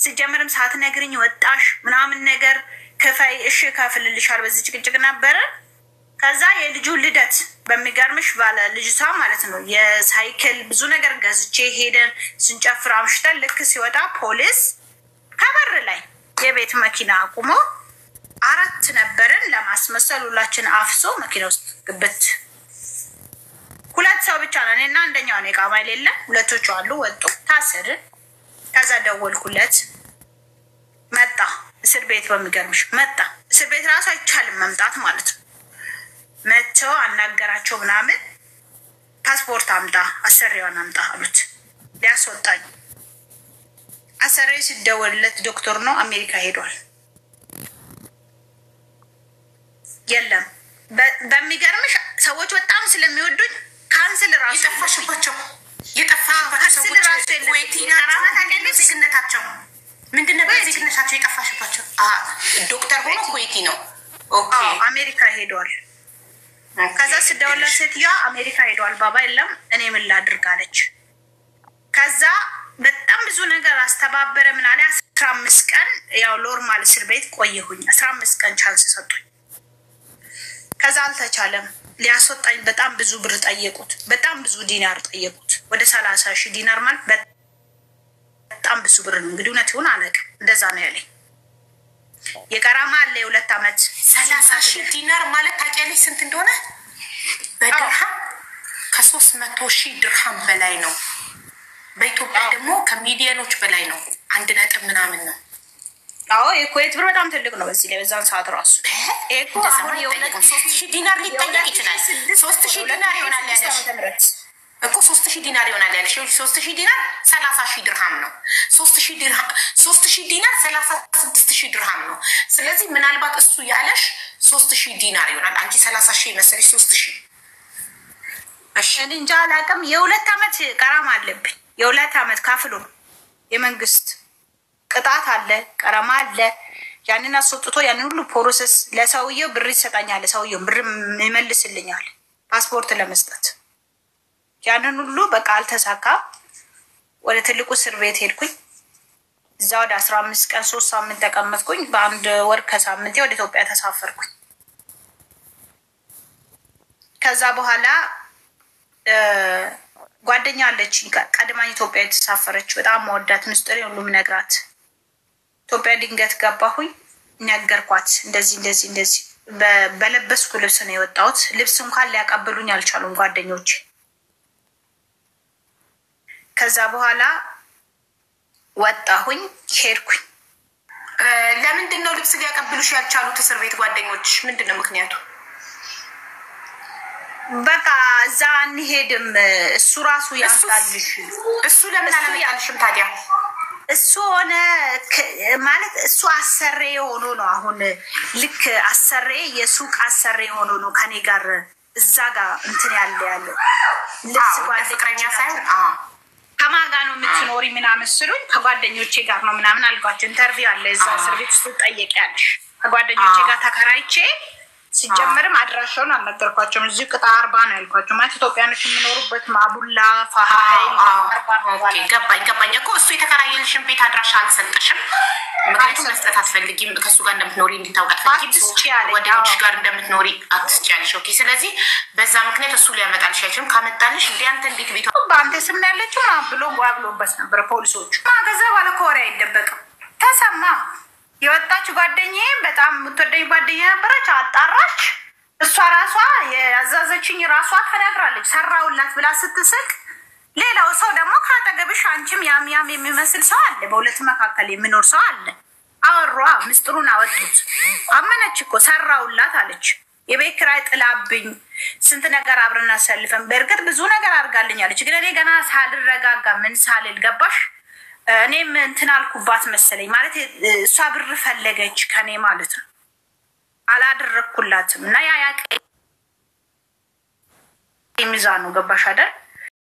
ሲጀምርም ሳትነግሪኝ ወጣሽ ምናምን ነገር ከፋይ እሺ ካፍልልሻል በዚህ ጭቅጭቅ ነበረ። ከዛ የልጁ ልደት በሚገርምሽ ባለ ልጅቷ ማለት ነው የሳይክል ብዙ ነገር ገዝቼ ሄደን ስንጨፍር አምሽተን ልክ ሲወጣ ፖሊስ ከበር ላይ የቤት መኪና አቁሞ 4 ነበርን ለማስመሰል ሁላችን አፍሶ መኪና ውስጥ ግብት። 2 ሰው ብቻ ነን እና አንደኛው ነው ቃማ የሌለ፣ ሁለቶቹ አሉ ወጡ፣ ታሰርን። ከዛ ደወልኩለት መጣ እስር ቤት። በሚገርምሽ መጣ እስር ቤት ራሱ አይቻልም መምጣት ማለት ነው። መጥቶ አናገራቸው ምናምን ፓስፖርት አምጣ አሰሪዋን አምጣ አሉት ሊያስወጣኝ። አሰሪ ሲደወልለት ዶክተር ነው አሜሪካ ሄዷል። የለም በሚገርምሽ ሰዎች በጣም ስለሚወዱኝ ካንስል ራሱ የጠፋሽባቸው ሰዎች ወይቲና ዜግነታቸው ምንድን ነበር? ዜግነታቸው የጠፋሽባቸው ዶክተር ሆኖ ኩዌቲ ነው። አሜሪካ ሄዷል። ከዛ ስደውልለት ሴትዮዋ አሜሪካ ሄዷል ባባ የለም እኔ ምን ላድርግ አለች። ከዛ በጣም ብዙ ነገር አስተባበረ ምን አለ 15 ቀን ያው ኖርማል እስር ቤት ቆየሁኝ። 15 ቀን ቻንስ ሰጡኝ። ከዛ አልተቻለም ሊያስወጣኝ በጣም ብዙ ብር ጠየቁት። በጣም ብዙ ዲናር ጠየቁት። ወደ 30,000 ዲናር ማለት በጣም ብዙ ብር ነው። እንግዲህ እውነት ይሁን አላውቅም እንደዛ ነው ያለኝ። የቀራማ አለ 2 አመት 30,000 ዲናር ማለት ታውቂያለሽ ስንት እንደሆነ? በድርሃም ከ300,000 ድርሃም በላይ ነው። በኢትዮጵያ ደግሞ ከሚሊዮኖች በላይ ነው። 1 ምናምን ነው። የኩዌት ብር በጣም ትልቅ ነው። በዚህ ላይ በዛን ሰዓት ራሱ 3,000 ዲናር ሊጠየቅ ይችላል። 3,000 ዲናር ይሆናል ያለሽ እኮ 3,000 ዲናር ይሆናል ያለሽ። 3,000 ዲናር 30,000 ድርሃም ነው። 3,000 ዲናር 36,000 ድርሃም ነው። ስለዚህ ምናልባት እሱ ያለሽ 3,000 ዲናር ይሆናል። አንቺ 30,000 መሰለሽ 3,000። እሺ እንጃ አላውቅም። የ2 አመት ቀራማ አለብኝ። የ2 አመት ካፍሎ የመንግስት ቅጣት አለ፣ ቀረማ አለ። ያንን አስወጥቶ ያንን ሁሉ ፕሮሰስ ለሰውየው ብር ይሰጣኛል፣ ሰውየው ብር ይመልስልኛል ፓስፖርት ለመስጠት። ያንን ሁሉ በቃ አልተሳካም። ወደ ትልቁ እስር ቤት ሄድኩኝ። እዛ ወደ 15 ቀን 3 ሳምንት ተቀመጥኩኝ። በ1 ወር ከሳምንቴ ወደ ኢትዮጵያ ተሳፈርኩኝ። ከዛ በኋላ ጓደኛ አለችኝ ቀድማኝ ኢትዮጵያ የተሳፈረች በጣም መወዳት ምስጢር ሁሉም ነግራት። ኢትዮጵያ ድንገት ገባሁኝ። ነገርኳት እንደዚህ በለበስኩ ልብስ ነው የወጣሁት። ልብስ እንኳን ሊያቀብሉኝ አልቻሉም ጓደኞች። ከዛ በኋላ ወጣሁኝ ሄድኩኝ። ለምንድን ነው ልብስ ሊያቀብሉሽ ያልቻሉት እስር ቤት ጓደኞች? ምንድን ነው ምክንያቱ? በቃ እዛ አንሄድም እሱ ራሱ ያምጣልሽ። እሱ ለምን አላመጣልሽም ታዲያ? እሱ ሆነ ማለት እሱ አሰሬ ሆኖ ነው። አሁን ልክ አሰሬ የሱቅ አሰሬ ሆኖ ነው ከኔ ጋር እዛ ጋር እንትን ያለው ልብስ ፍቅረኛ ሳይሆን ከማን ጋር ነው የምትኖሪ ምናምን ስሉኝ ከጓደኞቼ ጋር ነው ምናምን አልኳቸው። ኢንተርቪው አለ እዛ እስር ቤት ውስጥ ጠየቂያለሽ። ከጓደኞቼ ጋር ተከራይቼ ሲጀመርም አድራሻውን አልነገርኳቸውም። እዚህ ቅጣ 40 ነው ያልኳቸው። ማለት ኢትዮጵያኖች የሚኖሩበት ማቡላ ፋሃይ ገባኝ እኮ እሱ የተከራየልሽን ቤት አድራሻ አልሰጠሽም። ምክንያቱም መስጠት አትፈልጊም። ከእሱ ጋር እንደምትኖሪ እንዲታወቅ አትፈልጊም። ወደዎች ጋር እንደምትኖሪ አትስጫለሽ። ኦኬ። ስለዚህ በዛ ምክንያት እሱ ሊያመጣልሽ አይችልም። ካመጣልሽ እንደ አንተ እንዴት ቤቷ በአንተ ስም ነው ያለችው ብሎ ጓብሎበት ነበር ፖሊሶቹ። ከዛ በኋላ ከወሬ አይደበቅም ተሰማ። የወጣች ጓደኛዬ በጣም የምትወደኝ ጓደኛ ነበረች። አጣራች እሷ ራሷ ያዛዘችኝ ራሷ ተናግራለች። ሰራውላት ብላ ስትስቅ ሌላው ሰው ደግሞ ካጠገብሽ አንቺም ያም የሚመስል ሰው አለ፣ በሁለት መካከል የሚኖር ሰው አለ። አወሯ ምስጢሩን አወጡት። አመነች እኮ ሰራውላት አለች። የቤት ኪራይ ጥላብኝ ስንት ነገር አብረን አሳልፈን በእርግጥ ብዙ ነገር አድርጋልኛለች። ግን እኔ ገና ሳልረጋጋ ምን ሳልል ገባሽ እኔም እንትን አልኩባት መሰለኝ። ማለት እሷ ብር ፈለገች ከኔ ማለት ነው። አላደረኩላትም እና ያ ሚዛኑ ገባሽ አይደል?